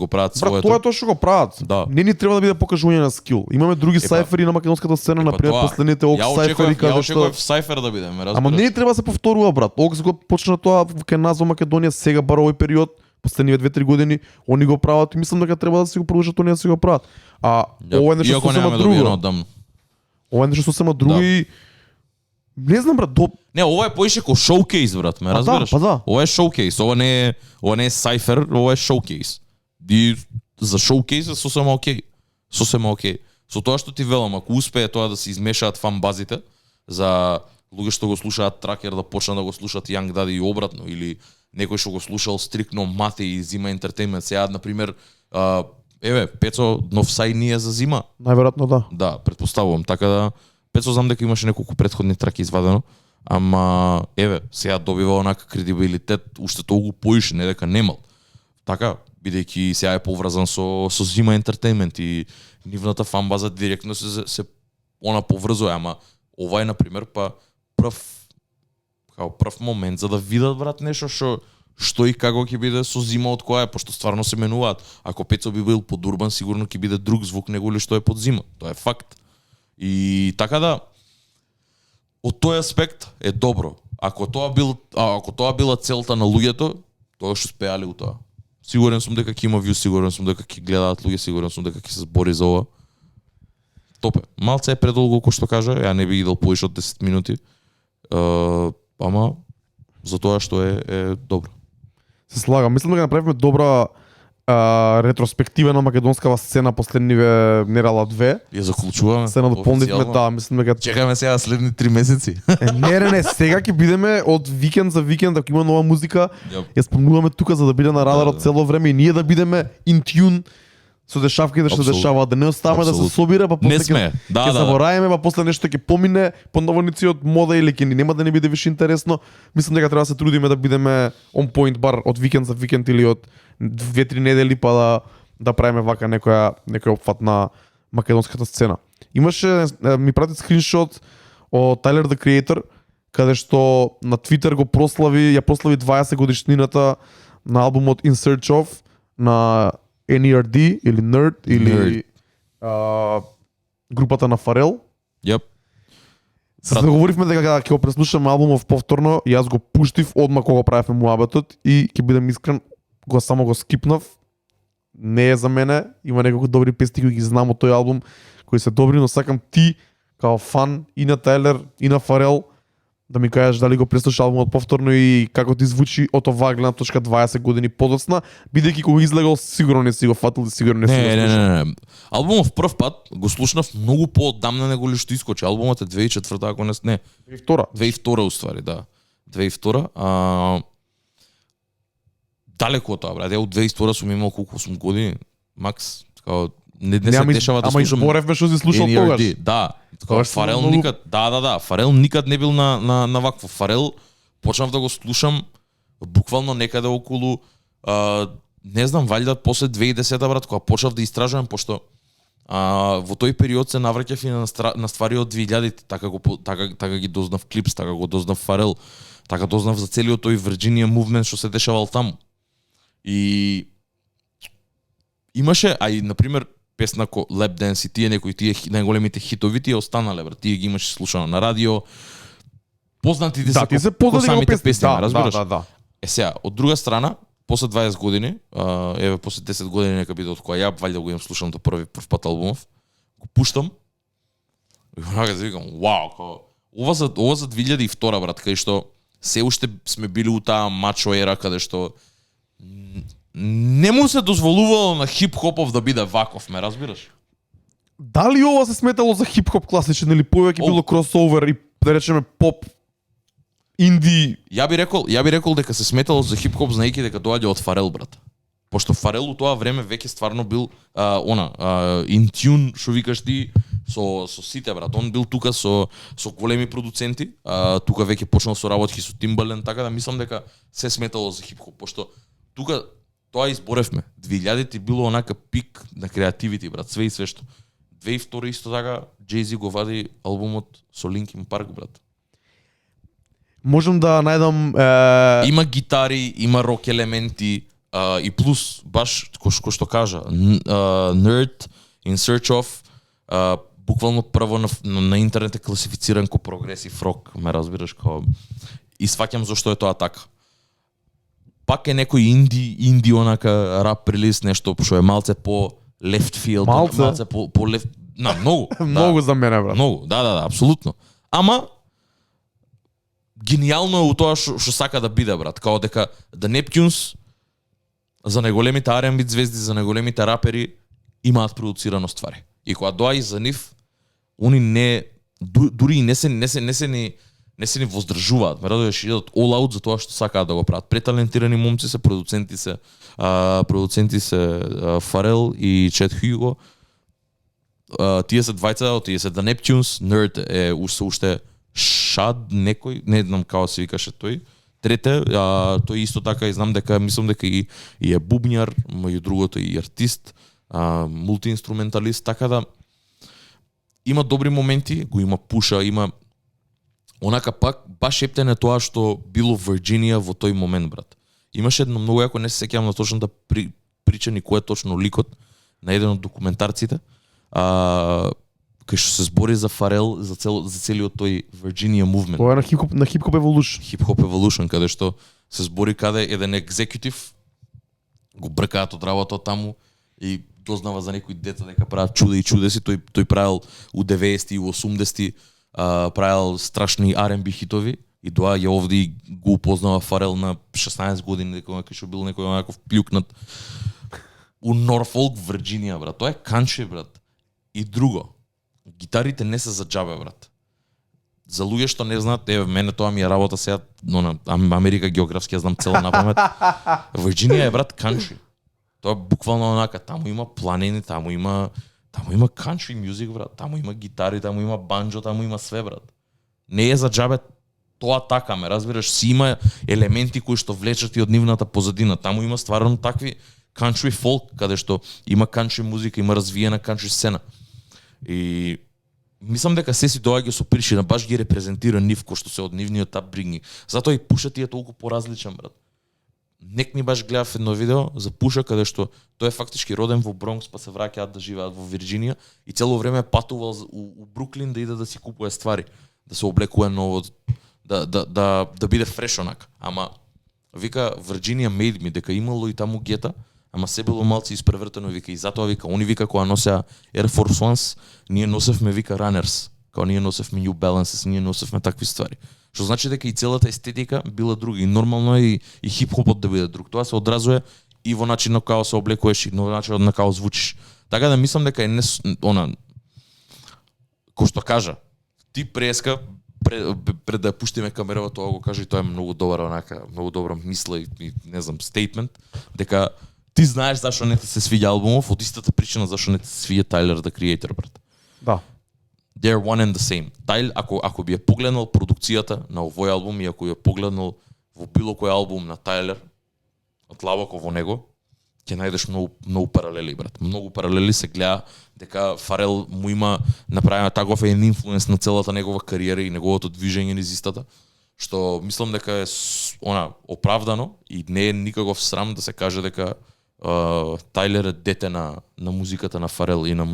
го прават своето. Тоа е тоа што го прават. Да. Не ни треба да биде покажување на скил. Имаме други сайфери на македонската сцена, например последните Окс сайфери каде што сайфер да биде, ме разбираш. Ама не ни треба да се повторува, брат. Окс го почна тоа кај нас во Македонија сега бар овој период, последниве 2-3 години, они го прават и мислам дека треба да се го продолжат они да се го прават. А ова е нешто сосема друго. Ова е нешто сосема друго и не знам, брат, Не, ова е поише ко шоукейс, брат, ме разбираш? Да. Ова е шоукейс, ова не е сайфер, ова е шоукейс. И за шоукейс е сосема окей. Сосема окей. Со тоа што ти велам, ако успее тоа да се измешаат фан базите за луѓе што го слушаат тракер да почнат да го слушаат Young Daddy и обратно, или некој што го слушал стрикно Мате и Зима Ентертеймент, сега например, Пецо нов сај ние за Зима. Најверојатно да. Да, претпоставувам, така да Пецо знам дека имаше неколку претходни траки извадено, ама сега добива онака кредибилитет, уште толку поише, не дека немал. Така, бидејќи сега е поврзан со Зима Ентертеймент и нивната фан база директно се она поврзува, ама ова е на пример прв момент за да видат, брат, нешто што и како ќе биде со Зима од која е, пошто стварно се менуваат. Ако Пецо би бил под Урбан, сигурно ќе биде друг звук него ли што е под Зима. Тоа е факт. И така да од тој аспект е добро. Ако тоа била целта на луѓето, тоа што спеале у тоа. Сигурен сум дека ќе има вју, сигурен сум дека ќе гледаат луѓе, сигурен сум дека ќе се збори за ова. Топе. Малце е предолго, кој што кажа, ја не би ги дал поише од 10 минути. Ама за тоа што е добро. Се слагам. Мислам дека направивме добра ретроспектива на македонскава сцена последниве Нерала 2. Ја заклучуваме. Се надополнивме, да, мислам дека чекаме сега следни 3 месеци. Не, сега ќе бидеме од викенд за викенд, ако има нова музика, ја спомнуваме тука за да биде на радарот цело време и ние да бидеме in tune со дешавките што се дешаваат, да не оставаме да се собира, па после ќе забораеме, па после нешто ќе помине по наводници од мода или ќе нема да не биде више интересно. Мислам дека треба да се трудиме да бидеме on point бар од викенд за викенд или од 2-3 недели па да правиме вака некој опфат на македонската сцена. Имаше ми прати скриншот од Tyler the Creator каде што на Twitter ја прослави 20 годишнината на албумот In Search Of на NERD или Nerd или групата на Фарел. Се договоривме дека ќе го преслушаме албумов повторно и јас го пуштив одма кога правевме муабетот и ќе бидам искрен, само го скипнав. Не е за мене, има неколку добри песни кои ги знам од тој албум кои се добри, но сакам ти као фан и на Тайлер и на Фарел да ми кажеш дали го преслуша албумот повторно и како ти звучи од оваа гледна точка 20 години подоцна, бидејќи кога излегол сигурно не си го фатил и сигурно не си го слушал. Не. Албумов прв пат го слушнав многу поодамна него ли што искочи. Албумот е 2004 ако не. 2002 уствари, да. 2002. Далеко од тоа, брат. Од 2002 сум имал колку сум години, макс. Не се дешава да слушам. Ама изборевме што си слушал тогаш. Да. Фарел никад, Фарел никад не бил на вакво. Фарел почнав да го слушам буквално некаде околу не знам, валјда после 2010 брат, кога почнав да истражувам, пошто во тој период се навраќав и на ствари од 2000-ти, така ги дознав Клипс, така го дознав Фарел, така дознав за целиот тој Virginia Movement што се дешавал таму. И имаше, и на пример песна ко Lap Dance и тие најголемите хитови тие останале, брат. Тие ги имаш слушано на радио. Познатите се по самите песни, разбираш? Да. Сега, од друга страна, после 20 години, после 10 години нека биде од која ја валјда го имам слушано прв пат албумов, го пуштам и онака се викам, вау, ова за 2002 брат, кај што се уште сме били у таа мачо ера каде што не му се дозволувало на хип-хопов да биде ваков, ме разбираш? Дали ова се сметало за хип-хоп класичен или повеќе било кросовер и да речеме поп инди? Ја би рекол дека се сметало за хип-хоп знаејќи дека доаѓа од Фарел, брат. Пошто Фарел у тоа време веќе стварно бил in tune, што викаш ти, со сите, брат. Он бил тука со големи продуценти, тука веќе почнал со работи со Timbaland, така да мислам дека се сметало за хип-хоп, пошто тука тоа изборевме. 2000-ти било онака пик на креативити, брат, све и све што. 2002 исто така Jay-Z го вади албумот со Linkin Park, брат. Можам да најдам Има гитари, има рок елементи, и плюс баш кој што кажа, Nerd in Search of, буквално прво на интернет е класифициран ко прогресив рок, ме разбираш, као и сваќам зошто е тоа така. Пак е некој инди онака рап релиз, нешто што е малце по left field, малце по left, многу. многу за мене, брат. Многу, да, апсолутно. Ама гениално е у тоа што сака да биде, брат, као дека The Neptunes за неголемите R&B звезди, за неголемите рапери имаат продуцирано ствари. И кога доаѓа за нив, они дури и не се ни воздржуваат, ме радуваш, идат all out за тоа што сакаат да го прават. Преталентирани момци се, продуценти се Фарел и Чет Хюго. Тие се двајца, тие се The Neptunes, Nerd е уште Шад некој, не знам како се викаше тој. Трете, тој исто така и знам дека, мислам дека и е бубњар, меѓу другото и артист, мултиинструменталист, така да има добри моменти, го има пуша, има онака пак баш ептене тоа што било Вирџинија во тој момент, брат. Имаше едно многу јако, не се сеќавам на точно да прича ни кој е точно ликот на еден од документарците, кај што се збори за Фарел, за целиот тој Virginia movement. Тоа е на хип-хоп Evolution. Хип-хоп Evolution, каде што се збори каде еден екзекутив го бркаат од работа таму и дознава за некои деца дека прават чуда и чудеси, тој правил у 90-ти и у 80-ти правил страшни R&B хитови и доаѓа овде и го упознава Фарел на 16 години, дека кај што бил некој онаков плюкнат у Норфолк, Вирџинија, брат. Тоа е кантри, брат. И друго, гитарите не се за џабе, брат. За луѓе што не знаат, мене тоа ми е работа сега, на Америка географски, ја знам цело напамет. Вирџинија е, брат, кантри. Тоа буквално онака, таму има планини, таму има country music, брат. Таму има гитари, таму има банџо, таму има све, брат. Не е за џабе тоа така, ме разбираш, си има елементи кои што влечат и од нивната позадина. Таму има стварно такви country folk, каде што има country музика, има развиена country сцена. И мислам дека се си доаѓа со причина, баш ги репрезентира нив, кој што се од нивниот апбрингинг. Затоа и Пушат е толку поразличен, брат. Нек ни баш гледав едно видео за Пуша, каде што тој е фактички роден во Бронкс, па се враќаат да живеат во Вирџинија и цело време патувал у Бруклин да иде да си купува ствари, да се облекува ново, да биде фреш онака. Ама вика Virginia made me, дека имало и таму гета, ама се било малци испревртено, вика, и затоа вика, они вика кога носеа Air Force Ones, ние носевме вика Runners, кога ние носевме New Balances, ние носевме такви ствари. Што значи дека и целата естетика била друга, и нормално е и хип-хопот да биде друг. Тоа се одразува и во начинот како се облекуваш, и во начинот на како звучиш. Така да мислам дека е кој што кажа, ти преска пред да пуштиме камерава, тоа го кажа и тоа е многу добра онака, многу добра мисла и не знам, стейтмент, дека ти знаеш зашо не ти се свиѓа албумов, од истата причина зашо не ти се свиѓа Тайлер the Creator, брат. Да. They're one and the same. Ако би ја погледнал продукцијата на овој албум и ако ја погледнал во било кој албум на Тайлер, длабоко во него, ќе најдеш многу паралели, брат. Многу паралели се гледа дека Фарел му има направена таков еден инфлуенс на целата негова кариера и неговото движење низ истата, што мислам дека е оправдано и не е никаков срам да се каже дека Тайлер е дете на музиката на Фарел и на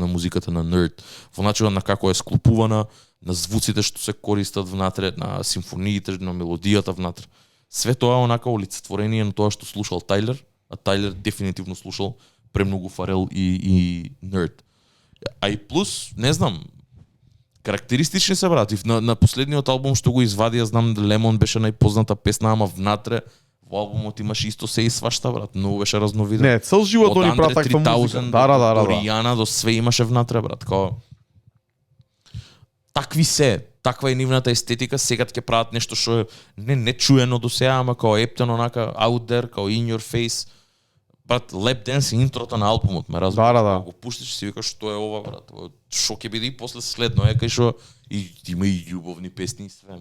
музиката на Nerd. Во начинот на како е склопувана, на звуците што се користат внатре, на симфониите, на мелодијата внатре. Све тоа онака олицетворение на тоа што слушал Тайлер, а Тайлер дефинитивно слушал премногу Фарел и Nerd. А и плюс, не знам, карактеристични се, брат. На последниот албум што го извади, ја знам Лемон беше најпозната песна, ама внатре по албумот имаше исто се и свашта, брат. Многу беше разновиден. Не, цел живот Од они Андре прават таква 3000 музика. до Да. Ријана до све имаше внатре, брат. Као такви се, таква е нивната естетика, сега ќе прават нешто што е не чуено до сега, ама као ептен онака out there, као in your face. Брат, Lap Dance е интрото на албумот, ме разбираш? Да. Го пуштиш и си викаш што е ова, брат. Шо ќе биде и после следно е кај што и има и љубовни песни и све.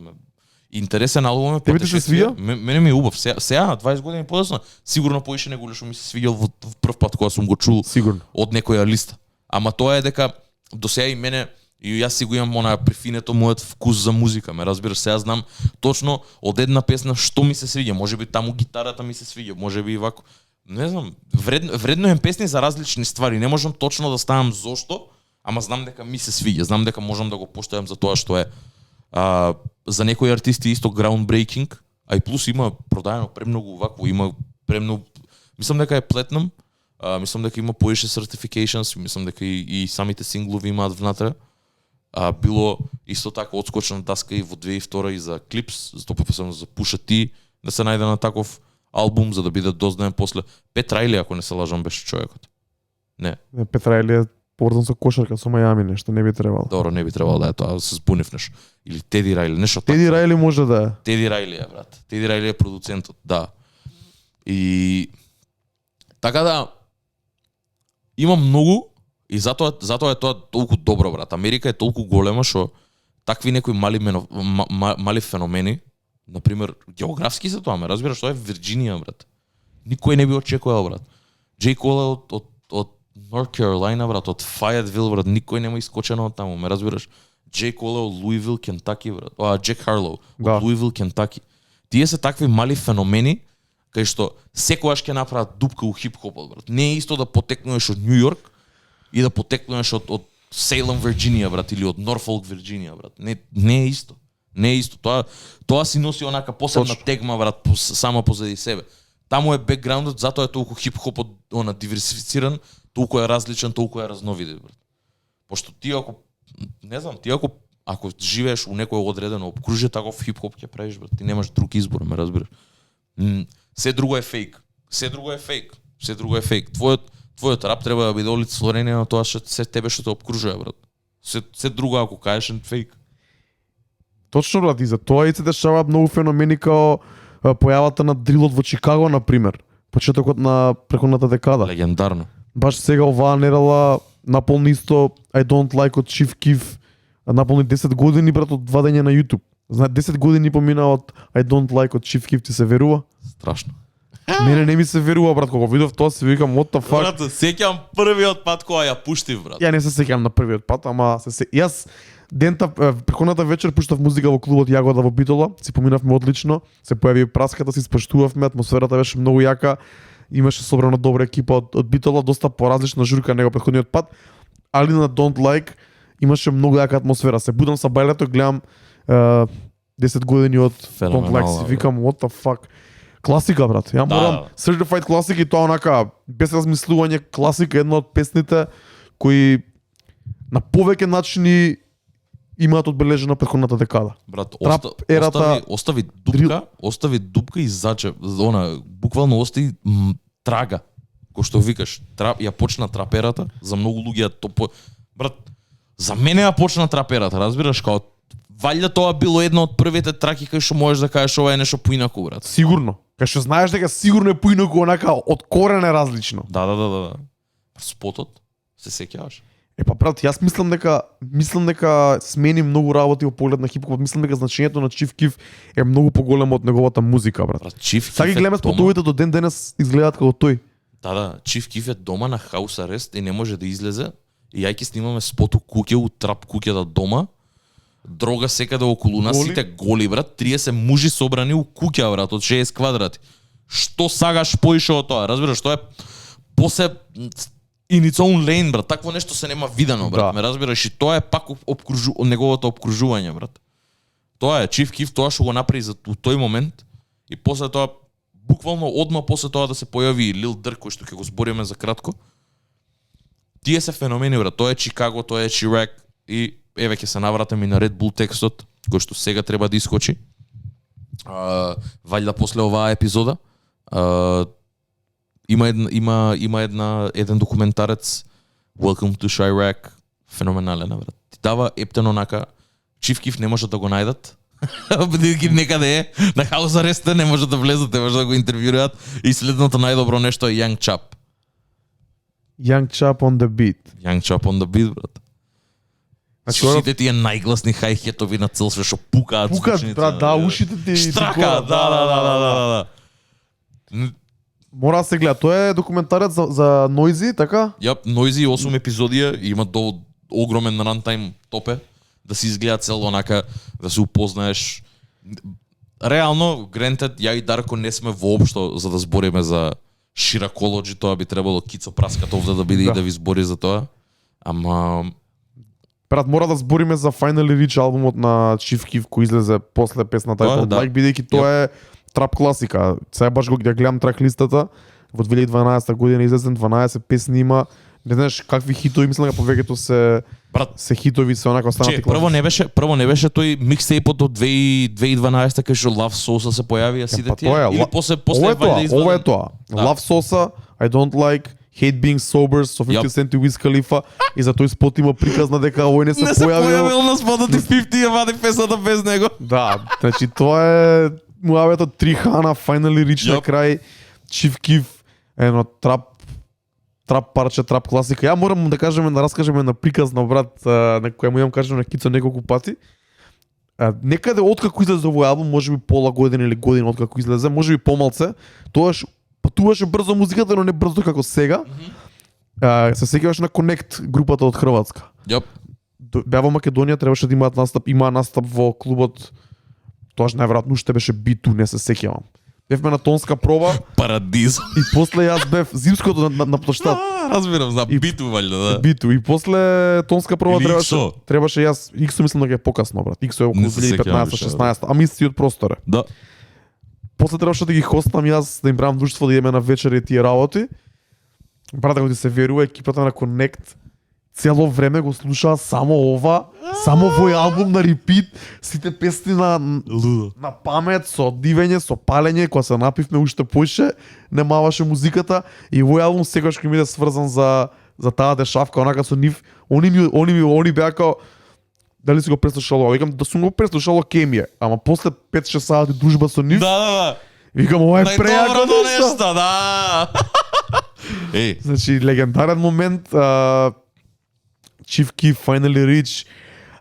Интересен албум е. Тебе ти се свија? Мене ми е убав. Сега 20 години подоцна, сигурно поише него што ми се свиѓал во прв пат кога сум го чул Сигурно. од некоја листа. Ама тоа е дека до сега и мене и јас си го имам она префинето мојот вкус за музика, ме разбираш, сега знам точно од една песна што ми се свиѓа, можеби таму гитарата ми се свиѓа, можеби и вако. Не знам, вредно е песни за различни ствари, не можам точно да ставам зошто, ама знам дека ми се свиѓа, знам дека можам да го поштојам за тоа што е. За некои артисти исто groundbreaking, а и плюс има продаено премногу вакво, има премногу, мислам дека е platinum, мислам дека има поише certifications, мислам дека и самите синглови имаат внатре. Било исто така одскочна даска и во 2002 и за Clips, за тоа посебно за Pusha T, да се најде на таков албум за да биде дознаен после. Пет Райли, ако не се лажам, беше човекот. Не. Пет Райли е поврзан со кошарка, со Мајами нешто, не би требало. Добро, не би требало да е тоа, се збунив нешто. Или Теди Райли, нешто така. Теди Райли може да е. Теди Райли е, брат. Теди Райли е продуцентот, да. И така да има многу и затоа е тоа толку добро, брат. Америка е толку голема што такви некои мали феномени, например, географски се тоа, ме разбираш, тоа е Вирџинија, брат. Никој не би очекувал, брат. Джей Кол е од North Carolina, брат, од Fayetteville, брат, никој нема искочено од таму, ме разбираш. Джей Кол е од Луивил, Кентаки, брат. Джек Харлоу од Луивил, Кентаки. Тие се такви мали феномени кај што секогаш ќе направат дупка у хип-хопот, брат. Не е исто да потекнуваш од Њу Йорк и да потекнуваш од Салем, Вирџинија, брат, или од Норфолк, Вирџинија, брат. Не е исто. Не е исто. Тоа си носи онака посебна тегма, брат, само позади себе. Таму е бекграундот, затоа е толку хип-хопот диверсифициран, толку е различен, толку е разновиден, брат. Пошто ти ако не знам, ако живееш у некој одредено опкружје, таков хип-хоп ќе правиш, брат. Ти немаш друг избор, ме разбираш. Се друго е фейк. Се друго е фейк. Твојот рап треба да биде олицетворение на тоа што се тебе што те опкружува, брат. Се друго ако кажеш е фейк. Точно, брат, и за тоа и се дешаваат многу феномени као појавата на дрилот во Чикаго, например, почетокот на преходната декада. Легендарно. Баш сега оваа недела наполни исто I Don't Like од Chief Keef, наполни 10 години, брат, од 2 дења на YouTube. Знаат, 10 години помина од I Don't Like од Chief Keef, ти се верува? Страшно. Мене не ми се верува, брат, кога видов тоа се викам what the fuck. Брат, сеќам првиот пат кога ја пуштив, брат. Ја не се сеќам на првиот пат, ама јас дента преходната вечер пуштав музика во клубот Јагода во Битола, си поминавме одлично, се појави праската, си споштувавме, атмосферата беше многу јака, имаше собрана добра екипа од Битола, доста поразлична журка него претходниот пат, али на Don't Like имаше многу јака атмосфера. Се будам са бајлето, гледам 10 години од Don't Like, си викам what the fuck. Класика, брат. Ја морам Certified Classic и тоа онака без размислување класика, една од песните кои на повеќе начини имаат одбележена претходната декада. Брат, остави дупка и заче, буквално остави трага. Кој што викаш, ја почна траперата, за многу луѓе брат, за мене ја почна траперата, разбираш, као валјда тоа било една од првите траки кај што можеш да кажеш ова е нешто поинаку, брат. Сигурно. Кај што знаеш дека сигурно е поинаку, онака од корен е различно. Да. Спотот се сеќаваш. Па брат, јас мислам дека смени многу работи во поглед на хип-хоп. Мислам дека значењето на Chief Keef е многу поголемо од неговата музика, брат. Сега ги гледаме спотовите до ден денес изгледаат како тој. Да, Chief Keef е дома на хаус арест и не може да излезе. И јајки снимаме спото куќе у трап куќата дома. Дрога секаде околу нас, сите голи, брат, 30 мужи собрани у куќа, брат, од 60 квадрати. Што сагаш поише од тоа? Разбираш, тоа е in its own lane, брат. Такво нешто се нема видено, брат. Ме разбираш, и тоа е пак неговото опкружување, брат. Тоа е Chief Keef, тоа што го направи за тој момент и после тоа буквално одма после тоа да се појави Lil Durk, кој што ќе го збориме за кратко. Тие се феномени, брат. Тоа е Чикаго, тоа е Chirac и еве ќе се навратам и на Red Bull текстот, кој што сега треба да искочи. Валјда после оваа епизода, Има еден документарец Welcome to Chirac, феноменален, брат. Ти дава ептен онака, Чифкив не може да го најдат. Бидејќи некаде е, на хаус ареста не може да влезат, не може да го интервјуираат и следното најдобро нешто е Young Chap. Young Chap on the beat. Young Chap on the beat, брат. Значи, Сите тие најгласни хај-хетови на цел све што пукаат. Пукат, брат, да, ушите ти штрака, да. Мора да се гледа. Тоа е документарец за Noisy, така? Noisy 8 епизодија, има огромен рантайм топе, да си изгледа цел онака, да се упознаеш. Реално, granted, ја и Дарко не сме воопшто за да збориме за Шираколоджи, тоа би требало Кицо Праскат овде да биде и да ви збори за тоа. Ама... Брат, мора да збориме за Finally Rich албумот на Chief Keef кој излезе после песната Title Black, бидејќи тоа е трап класика. Сега баш го гледам трак листата. Во 2012 година излезен 12 песни има. Не знаеш какви хитови, мислам дека повеќето се брат, се хитови се онака останати класики. Прво не беше тој микстейпот од 2012 кај што Love Sauce се појави, а сите тие или после ова е тоа. Love Sauce, I don't like Hate Being Sober со 50 Cent и Wiz Khalifa и за тој спот има приказна дека овој не се појавил на спотот и 50 ја вади песната без него. Да, значи тоа е муавето Трихана, Finally Rich на крај, Chief Keef, едно трап парче, трап класика. Ја морам да кажеме, да раскажеме на приказна, брат, на која му имам кажено на Кицо неколку пати. Некаде откако излезе овој албум, можеби пола година или година откако излезе, можеби помалце, тоаш патуваше брзо музиката, но не брзо како сега. Се сеќаваш на Connect, групата од Хрватска. Беа во Македонија, требаше да имаат настап, имаа настап во клубот, тоаш најверојатно уште беше биту, не се сеќавам. Бевме на тонска проба. Парадиз. И после јас бев зимското на площад. Разбирам, за биту валјда, да. Биту и после тонска проба требаше јас Иксо мислам дека е покасно, брат. Иксо е околу 2015-16, ама исти од просторе. Да. После требаше да ги хостам јас, да им правам друштво, да идеме на вечери и тие работи. Брат, ако ти се верува, екипата на Connect цело време го слушаа само ова, само овој албум на репит, сите песни на памет, со дивење, со палење, кога се напивме уште поише, немаваше музиката и овој албум секогаш ќе ми иде сврзан за таа дешавка, онака со нив, они беа као дали си го преслушало, викам да сум го преслушало кемија, ама после 5-6 сати дружба со нив. Да. Викам ова е преако нешто, да. Значи легендарен момент, Chief Keef, Finally Rich,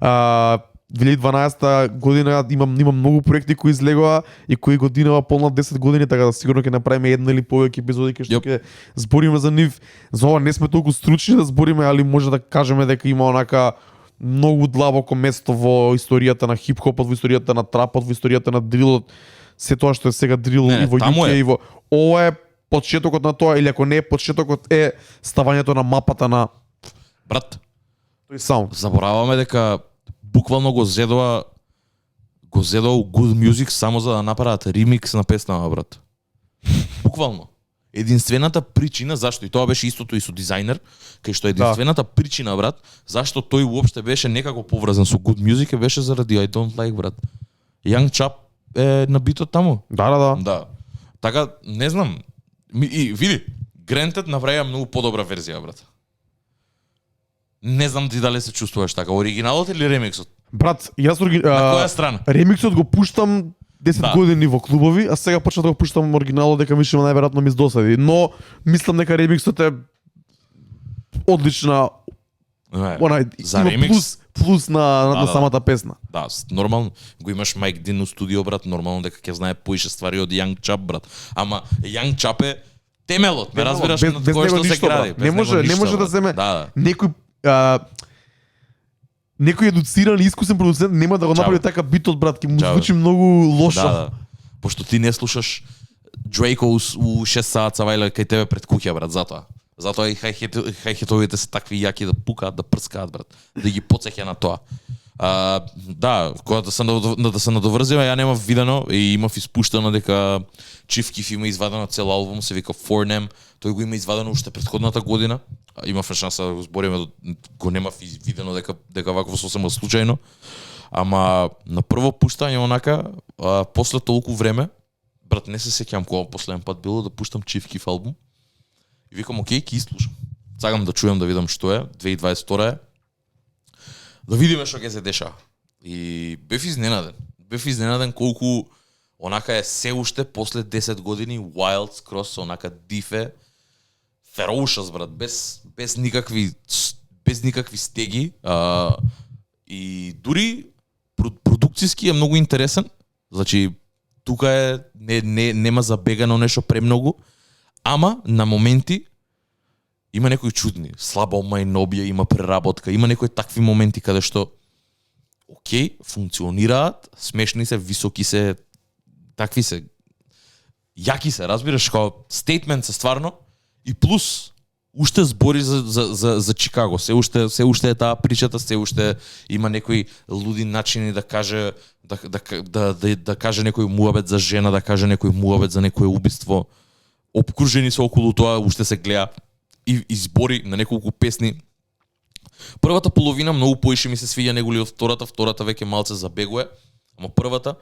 2012 година имам многу проекти кои излегоа и кои годинава полна 10 години, така да сигурно ќе направиме една или повеќе епизоди кај што ќе збориме за нив. За ова не сме толку стручни да збориме, али може да кажеме дека има онака многу длабоко место во историјата на хип-хопот, во историјата на трапот, во историјата на дрилот, се тоа што е сега дрил и во UK и во... Ова е почетокот на тоа, или ако не е почетокот, е ставањето на мапата на... Брат, тој саунд. Забораваме дека буквално го зедоа Good Music само за да направат ремикс на песнава, брат. Буквално. Единствената причина зашто, и тоа беше истото и со дизајнер, кај што единствената причина, брат, зашто тој уопште беше некако поврзан со Good Music беше заради I Don't Like, брат. Young Chap е на битот таму. Да. Така, не знам. И види, Granted направија многу подобра верзија, брат. Не знам ти дали се чувствуваш така, оригиналот или ремиксот? Брат, јас на која страна? Ремиксот го пуштам 10 години во клубови, а сега почнав да го пуштам оригиналот дека више најверојатно ми издосади, но мислам дека ремиксот е одлична. За ремикс плюс на самата песна. Да, нормално. Го имаш Майк Дин у студио, брат, нормално дека ќе знае поише ствари од Young Chap, брат. Ама Young Chap е темелот, ме разбираш, на кој што се гради. Не може да земе некој едуциран и искусен продуцент нема да го направи така битот, брат, ќе му звучи многу лошо. Да. Пошто ти не слушаш Дрейко у 6 саат вајле кај тебе пред куќа, брат, затоа. Затоа и хај-хетовите се такви јаки да пукаат, да прскаат, брат, да ги потсеќа на тоа. Да, кога да се надоврзиме, ја немав видено и имав испуштено дека Chief Keef има извадено цел албум, се вика Fornem, тој го има извадено уште претходната година. Имав шанса да го збориме, го немав видено дека вакво сосема случајно. Ама на прво пуштање онака, после толку време, брат, не се сеќавам кога последен пат било да пуштам Chief Keef албум. И викам, окей, ќе слушам. Сакам да чујам, да видам што е, 2022 е. Да видиме што ќе се дешава. И бев изненаден колку онака е се уште после 10 години Wild Cross, онака дифе, ferocious, брат, без никакви стеги. И дури продукцијски е многу интересен. Значи, тука е нема забегано нешто премногу, ама на моменти има некои чудни, слаба мајнобија, има преработка, има некои такви моменти каде што окей, функционираат, смешни се, високи се, такви се, јаки се, разбираш, као стейтмент се стварно, и плюс уште збори за Чикаго, се уште е таа причата, се уште има некои луди начини да каже да каже некој муабет за жена, да каже некој муабет за некое убиство, обкружени се околу тоа, уште се гледа и избори на неколку песни. Првата половина многу поише ми се свиѓа неголи од втората веќе малце забегува, ама првата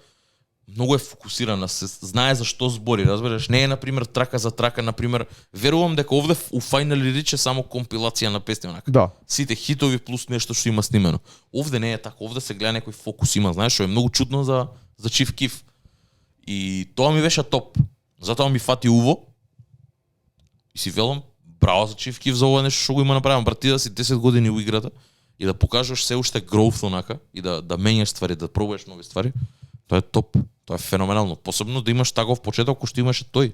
многу е фокусирана, се знае за што збори, разбираш, не е на пример трака за трака, на пример, верувам дека овде у Finally Rich е само компилација на песни онака. Да. Сите хитови плюс нешто што има снимено. Овде не е така, овде се гледа некој фокус има, знаеш, што е многу чудно за Chief Keef. И тоа ми беше топ. Затоа ми фати уво. И си велам, браво за Chief Keef за ова нешто што го има направено, брат, ти да си 10 години у играта и да покажеш се уште growth онака и да менјаш ствари, да пробуваш нови ствари. Тоа е топ. Тоа е феноменално. Посебно да имаш таков почеток кој што имаше тој.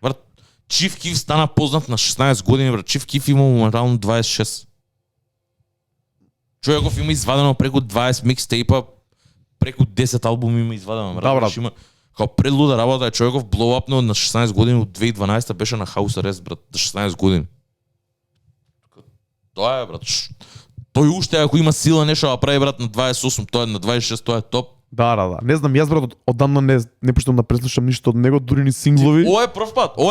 Брат, Chief Keef стана познат на 16 години, брат. Chief Keef има моментално 26. Човеков има извадено преку 20 микстейпа, преку 10 албуми има извадено, брат. Да, брат. Има као предлуда работа е човеков блоуапнал на 16 години, од 2012 беше на House Arrest, брат, на 16 години. Тоа е, брат. Тој уште ако има сила нешто да прави, брат, на 28, тоа е на 26, тоа е топ. Да. Не знам, јас брат одамна не почнам да преслушам ништо од него, дури ни синглови. Ова е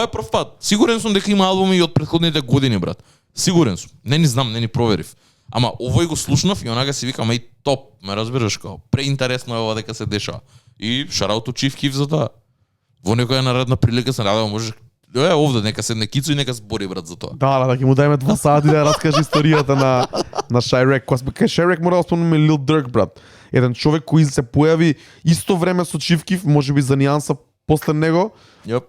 прв пат. Сигурен сум дека има албуми и од претходните години, брат. Сигурен сум. Не ни знам, не ни проверив. Ама овој го слушнав и онака си викам, еј, топ, ме разбираш, као преинтересно е ова дека се дешава. И шараут Chief Keef за тоа. Во некоја наредна прилика се надевам можеш овде нека седне Кицо и нека збори, брат, за тоа. Да, ќе му дајме 2 сати да раскаже историјата на Ширек. Кога сме кај Ширек мора да спомнеме Lil Durk, брат. Еден човек кој се појави исто време со Chief Keef, можеби за нијанса после него. Yep.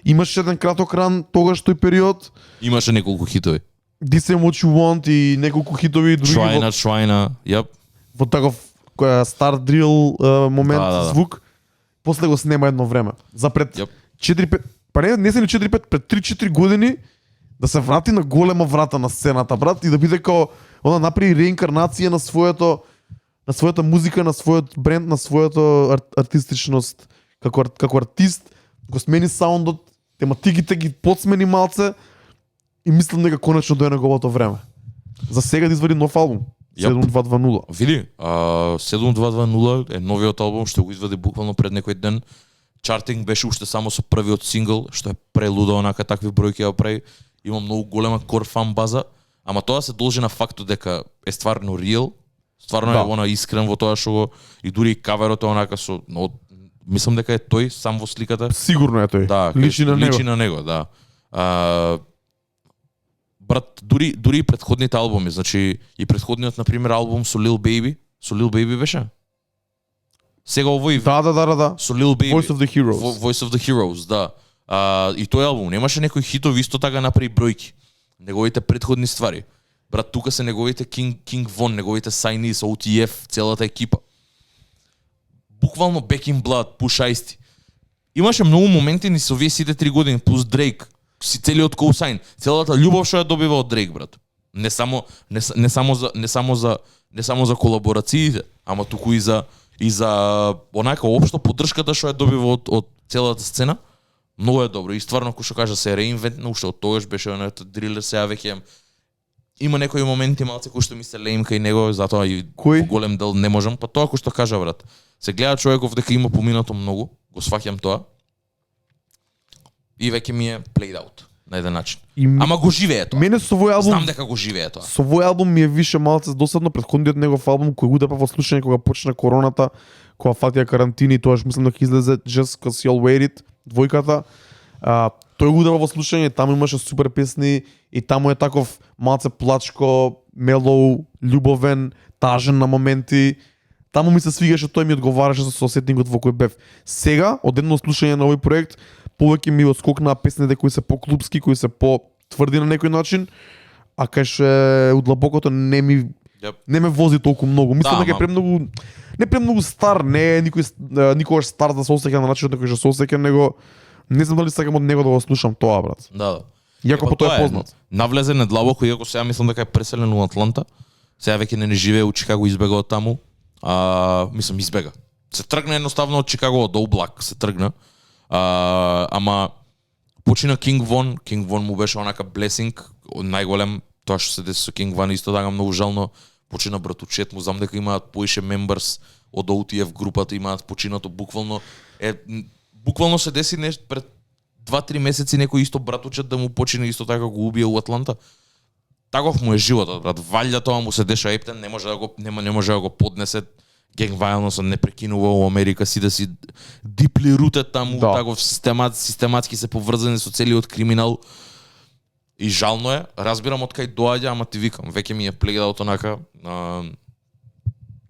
Имаше еден краток ран тогаш тој период. Имаше неколку хитови. This Ain't What You Want и неколку хитови други Швајна, јап. Во таков стар дрил момент, Да. звук. После го снема едно време. За пред 4-5, па не се ли 4-5, пред 3-4 години да се врати на голема врата на сцената, брат, и да биде као она направи реинкарнација на својата музика, на својот бренд, на својата артистичност како артист, го смени саундот, тематиките ги подсмени малце и мислам дека конечно дојде неговото време. За сега да извади нов албум. 7220. Види, 7220 е новиот албум што го извади буквално пред некој ден. Чартинг беше уште само со првиот сингл, што е прелудо, онака такви бројки ја прави. Има многу голема кор фан база, ама тоа се должи на фактот дека е стварно реал, стварно е она искрен во тоа што го и дури и каверот е онака со мислам дека е тој сам во сликата. Сигурно е тој. Да, личи на него, да. Брат, дури и претходните албуми, значи и претходниот на пример албум со Lil Baby беше. Сега овој Да. со Lil Baby. Voice of the Heroes. Voice of the Heroes, да. И тој албум немаше некој хитови, исто така направи бројки. Неговите претходни ствари. Брат, тука се неговите King Von, неговите Signees, OTF, целата екипа. Буквално Back in Blood, Push Ice-T. Имаше многу моменти ни со овие сите 3 години плюс Drake. Си целиот коусайн, целата љубов што ја добива од Дрейк, брат. Не само за колаборациите, ама туку и за онака општо поддршката што ја добива од целата сцена. Многу е добро и стварно кој што кажа се реинвентна, уште од тогаш беше онака дрилер, сега веќе има некои моменти малце кои што ми се леим кај него, затоа и голем дел не можам, па тоа кој што кажа, брат. Се гледа човеков дека има поминато многу, го сваќам тоа. И веќе ми е played out на еден начин. Ама го живее тоа. Мене со овој албум знам дека го живее тоа. Со овој албум ми е више малце досадно претходниот негов албум кој го депа во слушање кога почна короната, кога фатија карантини, тоаш мислам дека излезе Just 'Cause Y'all Waited, двојката. Тој го удава во слушање, таму имаше супер песни и таму е таков малце плачко, мелоу, љубовен, тажен на моменти. Таму ми се свигаше, тој ми одговараше со сетингот во кој бев. Сега, од едно слушање на овој проект, повеќе ми отскокнаа песните кои се по-клубски, кои се по-тврди на некој начин, а кај ше удлабокото не ме вози толку многу. Мислам дека е премногу не премногу стар, не е никогаш стар да се осеќа на начинот на кој што се осеќа, него не знам дали сакам од него да го слушам тоа, брат. Да. Иако по тоа е познат. Навлезе недлабоко, иако сега мислам дека е преселен у Атланта. Сега веќе не живее у Чикаго, избега од таму. Мислам избега. Се тргна едноставно од Чикаго, од Облак се тргна. Ама почина King Von му беше онака blessing, најголем, тоа што се деси со King Von исто така многу жално. Почина братучет му, знам дека имаат поише members од OTF групата, имаат починато буквално се деси нешто пред 2-3 месеци некој исто братучет да му почине исто така го убие у Атланта. Таков му е животот, брат. Валја тоа му се деша ептен, не може да го поднесе. Gang violence не прекинува во Америка, си да си deeply rooted таму, таков систематски се поврзани со целиот криминал. И жално е, разбирам од кај доаѓа, ама ти викам, веќе ми е плегдал онака,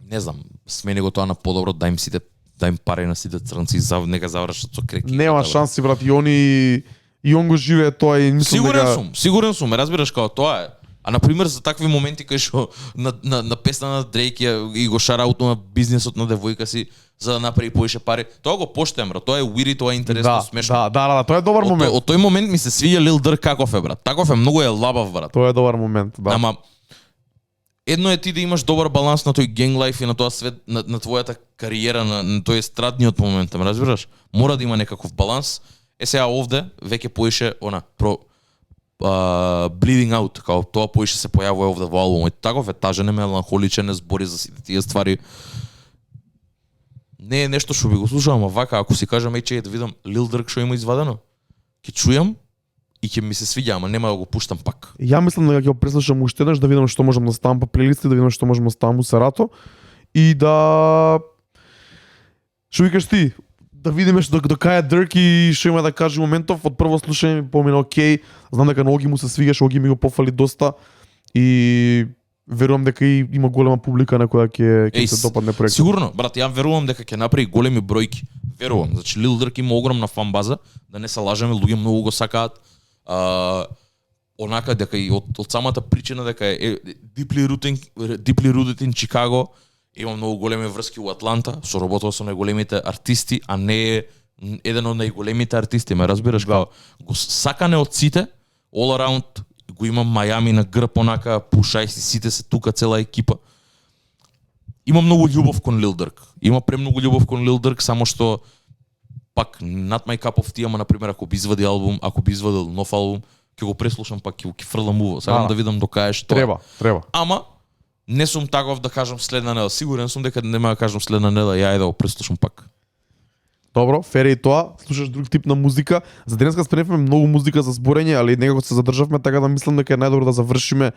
не знам, смени го тоа на подобро, дај им пари на сите црнци, нека завршат со креки. Нема шанси, брат, и он го живее тоа и мислам Сигурен сум, разбираш како тоа е. А на пример за такви моменти кај што на песна на Дрейк и го шараутно на бизнисот на девојка си за да направи поише пари, тоа го поштеам, брат. Тоа е уири, тоа е интересно, смешно. Да, тоа е добар момент. Од тој момент ми се свиѓа Lil Durk каков е, брат. Таков е, многу е лабав, брат. Тоа е добар момент, да. Ама едно е ти да имаш добар баланс на тој gang life и на тоа свет, на твојата кариера, на тој естрадниот момент, ме разбираш? Мора да има некаков баланс. Сега овде веќе поише bleeding out, као тоа поише се појавува овде во албумот. Таков е тажен, е меланхоличен, збори за сите тие ствари. Не е нешто што би го слушал, ама вака, ако си кажам, чеј да видам Lil Durk што има извадено, ќе чујам и ќе ми се свиѓа, ама нема да го пуштам пак. Ја мислам дека ќе го преслушам уште еднаш да видам што можам да ставам по плейлисти, да видам што можам да ставам у Сарато и да што викаш ти, да видиме што до кај Durk и што има да каже моментов. Од прво слушање ми помина окей, знам дека на Оги му се свигаше, Оги ми го пофали доста и верувам дека и има голема публика на која ќе се допадне проектот. Сигурно, брат, ја верувам дека ќе направи големи бројки. Верувам, значи Lil Durk има огромна фан база, да не се лажеме, луѓе многу го сакаат. Онака дека и од самата причина дека е deeply rooted in Chicago, има многу големи врски у Атланта, соработува со најголемите артисти, а не е еден од најголемите артисти, ме разбираш, како го сакане од сите, all around, го има Мајами на грб, онака, пушај си, сите се тука, цела екипа. Има многу љубов кон Lil Durk. Има премногу љубов кон Lil Durk, само што пак not my cup of tea, ама на пример ако би извади албум, ако би извадил нов албум, ќе го преслушам пак, ќе фрлам уво. Сакам да видам до кај што. Треба. Ама не сум таков да кажам следна недела. Сигурен сум дека нема да кажам следна недела, ја да го преслушам пак. Добро, фер е и тоа, слушаш друг тип на музика. За денеска спреневме многу музика за зборење, али некако се задржавме, така да мислам дека е најдобро да завршиме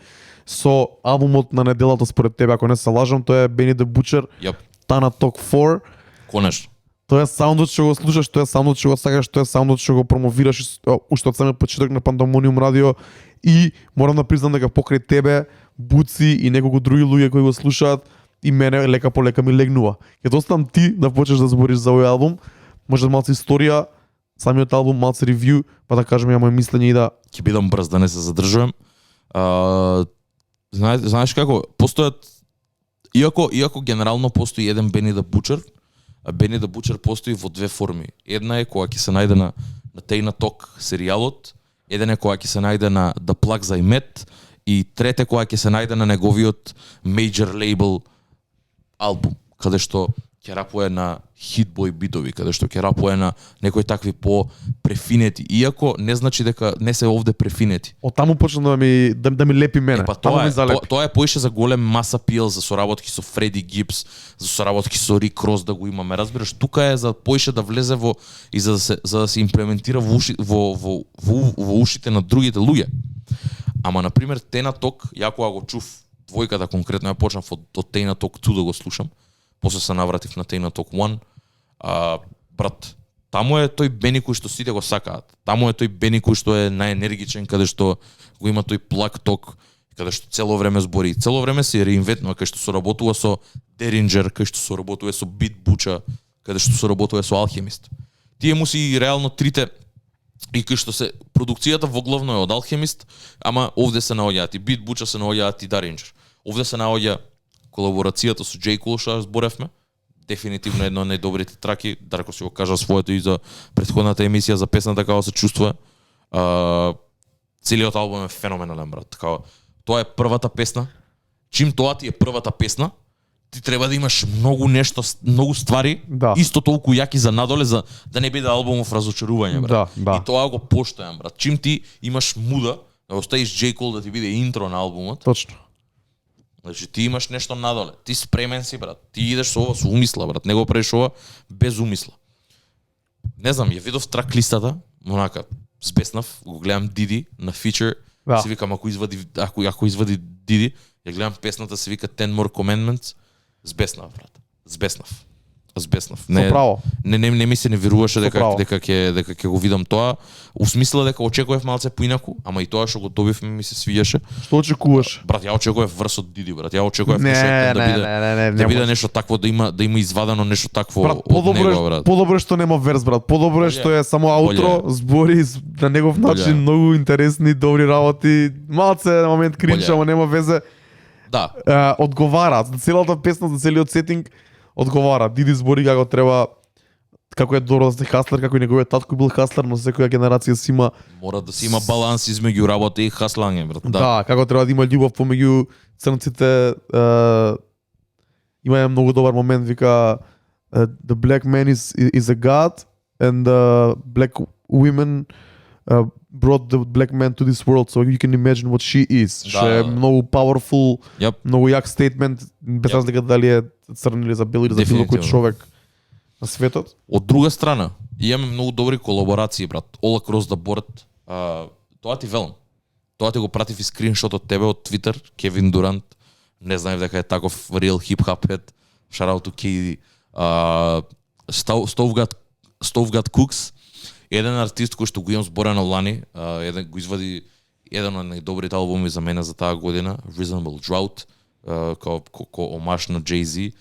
со албумот на неделата според тебе, ако не се лажам, тоа е Benny the Butcher, Tana Talk 4. Конечно. Тоа е саундот што го слушаш, тоа е саундот што го сакаш, тоа е саундот што го промовираш уште од самиот почеток на Pandemonium Radio и морам да признам дека покрај тебе, Буци и неколку други луѓе кои го слушаат, и мене лека по лека ми легнува. Ќе те оставам ти да почнеш да збориш за овој албум, може малку историја, самиот албум, малку ревју, па да кажеме ја моje мислење и да ќе бидам брз да не се задржувам. Знаеш како, постојат иако генерално постои еден Benny the Butcher, Benny the Butcher постои во две форми. Една е која ќе се најде на Tana Talk серијалот, еден е која ќе се најде на The Plugs I Met и трета која ќе се најде на неговиот major label албум, каде што ќе рапува на хитбой битови, каде што ќе рапува на некои такви по префинети, иако не значи дека не се овде префинети. Од таму почна да ми лепи мене. Тоа е поише за голем маса пиел, за соработки со Фреди Гибс, за соработки со Рик Рос да го имаме, разбираш, тука е за поише да влезе во и за да се имплементира во ушите на другите луѓе. Ама на пример Tana Talk, ја кога го чув двојката конкретно, ја почнав од Tana Talk 2 да го слушам. после се навратив на Тейна Ток 1. Брат, таму е тој Бени кој што сите го сакаат. Таму е тој Бени кој што е најенергичен, каде што го има тој плак ток, каде што цело време збори. Цело време се реинвентнува, каде што соработува со Деринджер, каде што соработува со Бит Буча, каде што соработува со Алхемист. Тие му си реално трите и кај што се продукцијата во главно е од Алхемист, ама овде се наоѓаат и Бит Буча, се наоѓаат и Деринджер. Овде се наоѓа колаборацијата со J. Cole што зборевме. Дефинитивно едно од најдобрите траки. Дарко си го кажа своето и за претходната емисија за песната како се чувствува. Целиот албум е феноменален, брат. Така, тоа е првата песна. Чим тоа ти е првата песна, ти треба да имаш многу нешто, многу ствари, Да. исто толку јаки за надоле за да не биде албумов разочарување, брат. Да. И тоа го поштојам, брат. Чим ти имаш муда да оставиш J. Cole да ти биде интро на албумот, Точно. значи ти имаш нешто надоле. Ти спремен си, брат. Ти идеш со ова со умисла, брат. Не го правиш ова без умисла. Не знам, ја видов трак листата, онака збеснав, го гледам Диди на фичер, Да. се викам ако извади Диди, ја гледам песната, се вика 10 More Commandments, збеснав, брат. Збеснав. Со право. Не ми се не веруваше Со дека право. ќе го видам тоа. Усмислила дека очекував малце поинаку, ама и тоа што го добивме ми се свиѓаше. Што очекуваш? Брат, ја очекував врз од Диди, брат. Ја очекував Не, да не, биде не, да биде може. нешто такво, да има извадено нешто такво Брат, од него, брат. подобро е што нема верс, брат. Подобро е што е само аутро, збори на негов начин, многу интересни, добри работи. Малце на момент кринч, Боле. ама нема везе. Да, Одговара за целата песна, за целиот сетинг, одговара. Диди збори како треба, како е добро да сте хаслер, како и неговиот татко бил хаслер, но секоја генерација си има мора да се има баланс измеѓу работа и хаслање, брат. да, како треба да има љубов помеѓу црнците. Има еден многу добар момент, вика the black man is a god and the black women brought the black man to this world, so you can imagine what she is. Да. Што е многу powerful, Јап. многу јак стейтмент, без Јап. разлика дали е црн или за бел или за било кој Дефинитивно. човек на светот. Од друга страна, имаме многу добри колаборации, брат. All Across the Board. Тоа ти велам. Тоа ти го пратив и скриншот од тебе од Twitter, Кевин Дурант. Не знаев дека е таков real hip-hop head. Shout out to KD. Stovgat Cooks. Еден артист кој што го имам зборено лани, го извади еден од најдобрите албуми за мене за таа година, Reasonable Drought, како омаш на Jay-Z,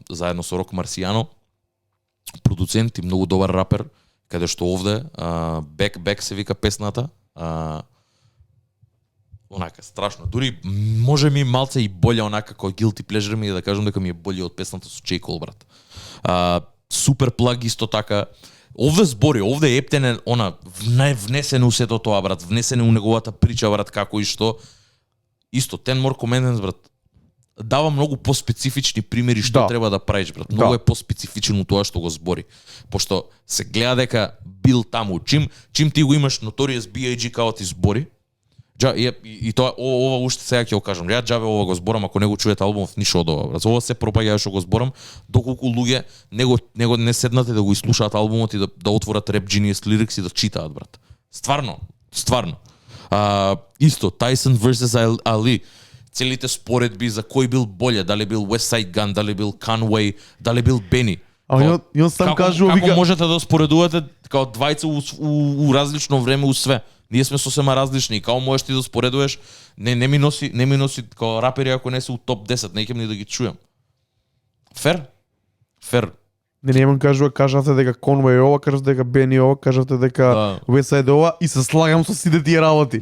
заедно со Рок Марсијано, продуцент и многу добар рапер, каде што овде Back се вика песната, онака страшно. Дури може ми малце и боле онака кој guilty pleasure ми да кажам дека ми е боле од песната со J. Cole, брат. Супер плаг исто така. Овде збори, овде е Ептен она внесено у сето тоа, брат, внесено у неговата прича, брат, како и што. Исто, 10 More Commandments, брат, дава многу поспецифични примери што Да. треба да правиш, брат. Многу Да. е поспецифичен у тоа што го збори. Пошто се гледа дека бил таму, чим ти го имаш Notorious B.I.G. као ти збори, и тоа ова уште сега ќе го кажам. Ја џабе ова го зборам, ако не го чуете албумов, ништо од ова. Брат, ова се пропаѓа што го зборам, доколку луѓе него не седнате да го изслушаат албумот и да отворат Rap Genius Lyrics и да читаат, брат. Стварно. Исто, Tyson vs. Ali. Целите споредби за кој бил боле, дали бил West Side Gun, дали бил Conway, дали бил Бени. А он сам кажува, како вика, можете да споредувате као двајца у различно време у све. Ние сме сосема различни. Као можеш ти да споредуваш, не ми носи као рапери ако не се у топ 10, не ќе ни да ги чујам. Фер. не немам кажавте дека Conway ова, кажавте дека Бени ова, кажавте дека Да. West Side ова и се слагам со сите тие работи.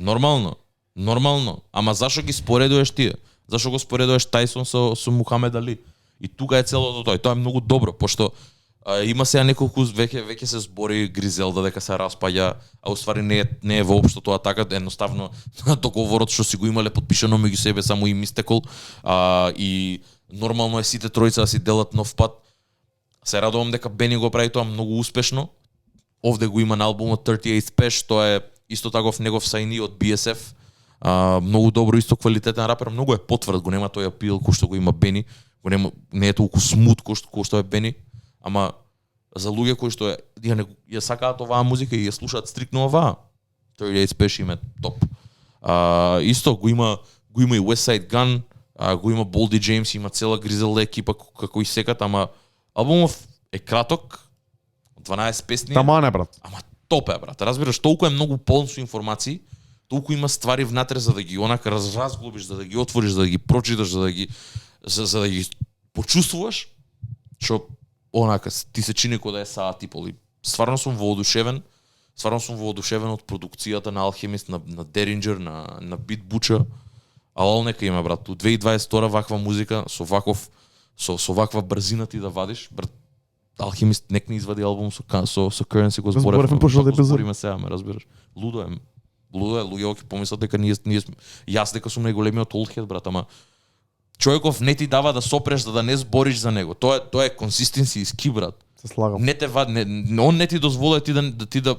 Нормално. Ама зашо ги споредуваш тие? Зашо го споредуваш Тайсон со Мухамед Али? И тука е целото тоа. И тоа е многу добро, пошто има сега неколку веќе се збори Гризелда дека се распаѓа, а уствари не е воопшто тоа така, едноставно договорот што си го имале подпишано меѓу себе само им истекол, и нормално е сите тројца да си делат нов пат. Се радувам дека Бени го прави тоа многу успешно. Овде го има на албумот 38 Special, тоа е исто таков негов сајни од BSF. Многу добро, исто квалитетен рапер, многу е потврд, го нема тој апил кој што го има Бени, го нема, не е толку смут кој што е Бени, ама за луѓе кои што ја сакаат оваа музика и ја слушаат стрикно оваа, 38 Special им е топ. Исто го има и West Side Gun, го има Болди Джеймс, има цела Гризелда екипа како и секат, ама албумов е краток, 12 песни. Тамане, брат. Ама топ е, брат. Разбираш, толку е многу полн со информации, толку има ствари внатре за да ги онака разглобиш, за да ги отвориш, за да ги прочиташ, за да ги почувствуваш, што онака ти се чини кога да е саа типоли. Стварно сум воодушевен. Стварно сум воодушевен од продукцијата на Алхемист, на Деринджер, на Бит Буча. Ала нека има, брат. У 2022 ваква музика со ваква брзина ти да вадиш, брат. Алхемист нек не извади албум со Currency го зборевме пошол да збориме сега, ме разбираш. Лудо е, луѓе ќе помислат дека ние јас дека сум најголемиот олдхед, брат, ама човеков не ти дава да сопреш за да не збориш за него. Тоа е consistency is key, брат. Се слагам. Не те он не ти дозволи ти да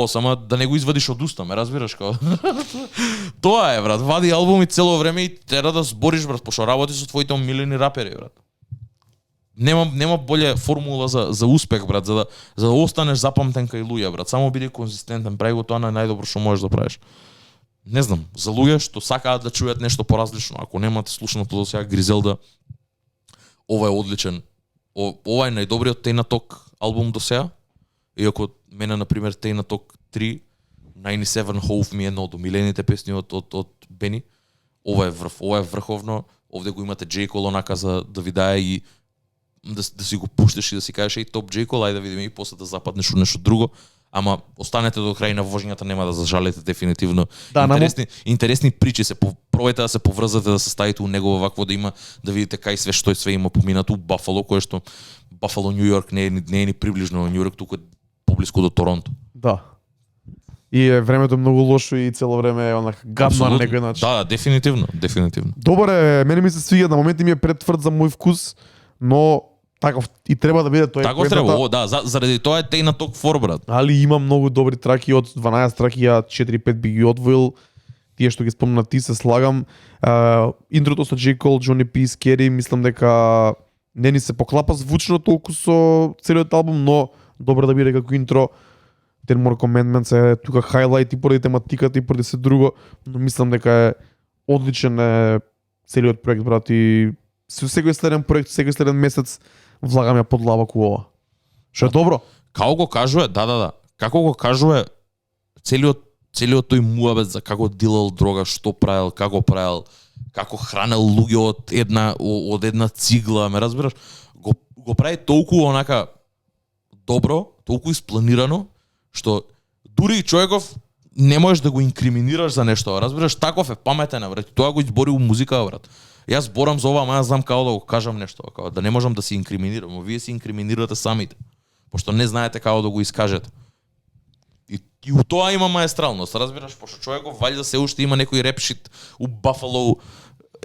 само да не го извадиш од уста, ме разбираш како. Тоа е, брат, вади албуми цело време и тера да збориш, брат, пошто работи со твоите омилени рапери, брат. Нема боле формула за успех, брат, за да останеш запамтен кај луѓе, брат. Само биди конзистентен, прави го тоа најдобро што можеш да правиш. Не знам, за луѓе што сакаат да чујат нешто поразлично, ако немате слушнато до сега Гризелда, ова е одличен. Ова е најдобриот Тейна Ток албум до сега. Иако мене, например, Тейна Ток 3, 97 Hove ми е едно од омилените песни од Бени. Ова е врховно. Овде го имате J. Cole онака за да ви дае и да си го пуштеш и да си кажеш и топ J. Cole, ајде да видиме и после да западнеш у нешто друго. Ама останете до крај на вожњата, нема да зажалите дефинитивно. Да, интересни причи се, пробајте да се поврзате, да се ставите у него вакво, да има, да видите кај све све има поминато у Бафало, кое што Бафало, Нью Йорк не е ни приближно Нью Йорк, туку е поблиску до Торонто. Да. И времето е многу лошо и цело време е онак гадно на некој начин. Да, дефинитивно. Добар е, мене ми се свиѓа, на моменти ми е претврд за мој вкус, но таков и треба да биде тој. Таков треба, да, заради тоа е Тейна Ток 4, брат. Али има многу добри траки, од 12 траки ја 4-5 би ги одвоил. Тие што ги спомна ти, се слагам. Интрото со J. Cole, Johnny P, Scary, мислам дека не ни се поклапа звучно толку со целиот албум, но добро да биде како интро. Ten More Commandments е тука хайлайт и поради тематиката и поради се друго, но мислам дека е одличен целиот проект, брат, и со секој следен проект, секој следен месец влагаме подлабоко ова. Што е добро? Како го кажува, да. Како го кажува целиот тој муабет за како дилал дрога, што правил, како хранел луѓе од една цигла, ме разбираш? Го прави толку онака добро, толку испланирано, што дури и човеков не можеш да го инкриминираш за нешто, разбираш? Таков е паметен, брат. Тоа го избори у музика, брат. Јас зборам за ова, ама јас знам како да го кажам нешто, како да не можам да се инкриминирам, но вие се инкриминирате самите, пошто не знаете како да го искажете. И у тоа има маестралност, разбираш, пошто човеков ваljda се уште има некој репшит у Buffalo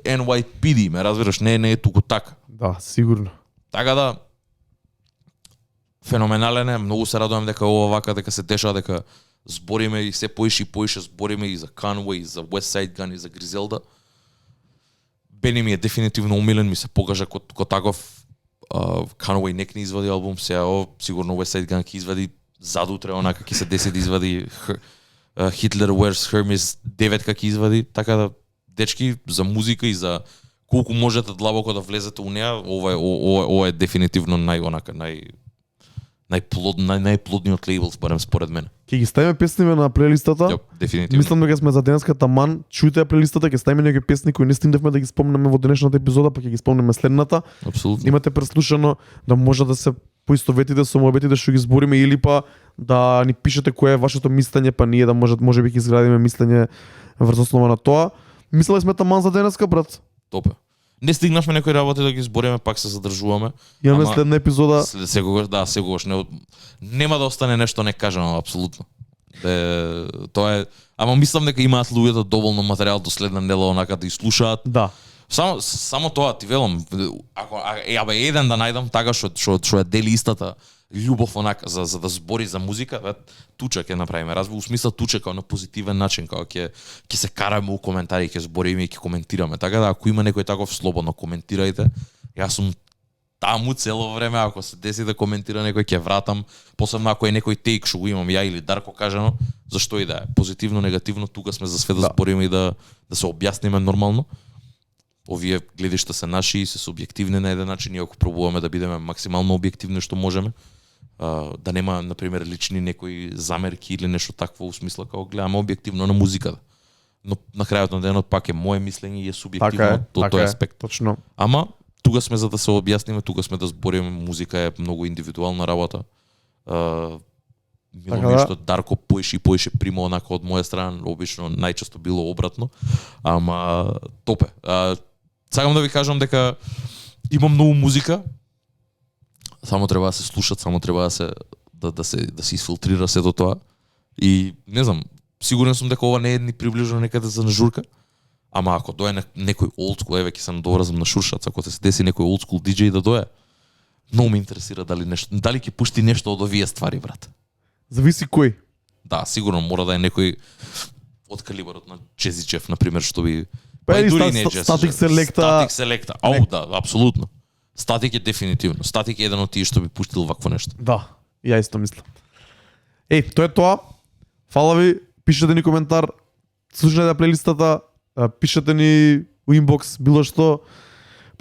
NYPD, ме разбираш, не е туку така. Да, сигурно. Така да феноменален е, многу се радувам дека ова вака дека се деша, дека збориме и се поише збориме и за Conway, и за West Side Gun, и за Гризелда. Бени ми е дефинитивно умилен, ми се покажа ко таков. Conway нек не извади албум сега, сигурно West Side Gun ќе извади задутре, онака ќе се деси да извади Hitler Wears Hermes 9 ќе извади, така да дечки за музика и за колку можете длабоко да влезете у неа, ова е дефинитивно најплодниот лейбл според мене. Ќе ги ставиме песниме на плейлистата. Јоп, дефинитивно. Мислам дека сме за денеска таман. Чујте ја плейлистата, ќе ставиме некои песни кои не стигнавме да ги спомнеме во денешната епизода, па ќе ги спомнеме следната. Апсолутно. Имате преслушано да може да се поистоветите со муабетите што ги збориме или па да ни пишете кое е вашето мислење, па ние да можеби ќе изградиме мислење врз основа на тоа. Мислеле сме таман за денеска, брат. Топе. Не стигнавме некои работи да ги збориме, пак се задржуваме. Имаме следна епизода. Секогаш нема да остане нешто некажано, апсолутно. Тоа е, ама мислам дека имаат луѓето доволно материјал до следна недела онака да слушаат. Да. Само тоа ти велам, ако еден да најдам така што е дели истата љубов онака за да збори за музика, туча ќе направиме. Разбира, у смисла туча како на позитивен начин, како ќе се караме у коментари, ќе збориме и ќе коментираме. Така да ако има некој таков, слободно коментирајте. Јас сум таму цело време, ако се деси да коментира некој, ќе вратам, посебно ако е некој тейк што го имам ја или Дарко кажано, зашто и да е. Позитивно, негативно, тука сме за све да збориме и да се објасниме нормално. Овие гледишта се наши и се субјективни на еден начин, иако пробуваме да бидеме максимално објективни што можеме. Да нема, например, лични некои замерки или нешто такво у смисла како гледаме објективно на музиката. Но на крајот на денот пак е мое мислење и е субјективно од тој аспект. Точно. Ама тука сме за да се објасниме, тука сме да збориме, музика е многу индивидуална работа. Мило ми што Дарко поеше примо онака од моја страна, обично најчесто било обратно, ама топе. Сакам да ви кажам дека има многу музика, само треба да се слушат, само треба да се изфилтрира сето тоа. И не знам, сигурен сум дека ова не е ни приближено некаде за журка. Ама ако дое некој old school, еве ќе се надоврзам на Шуршац, ако се деси некој old school DJ да дое, многу ме интересира дали ќе пушти нешто од овие ствари, брат. Зависи кој. Да, сигурно мора да е некој од калибарот на Чезичев, на пример, што би Па и или дури не Джезичев. Статик Селекта. Статик Селекта. Ау, да, апсолутно. Статик е дефинитивно. Статик е еден од тие што би пуштил вакво нешто. Да, ја исто мислам. Тоа е тоа. Фала ви, пишете ни коментар, слушнете плейлистата, пишете ни у инбокс било што.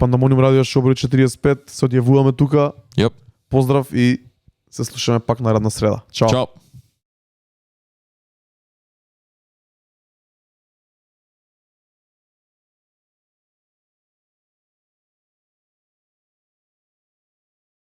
Пандамониум радио шоу број 45, се одјавуваме тука. Јап. Поздрав и се слушаме пак наредна среда. Чао. Чао.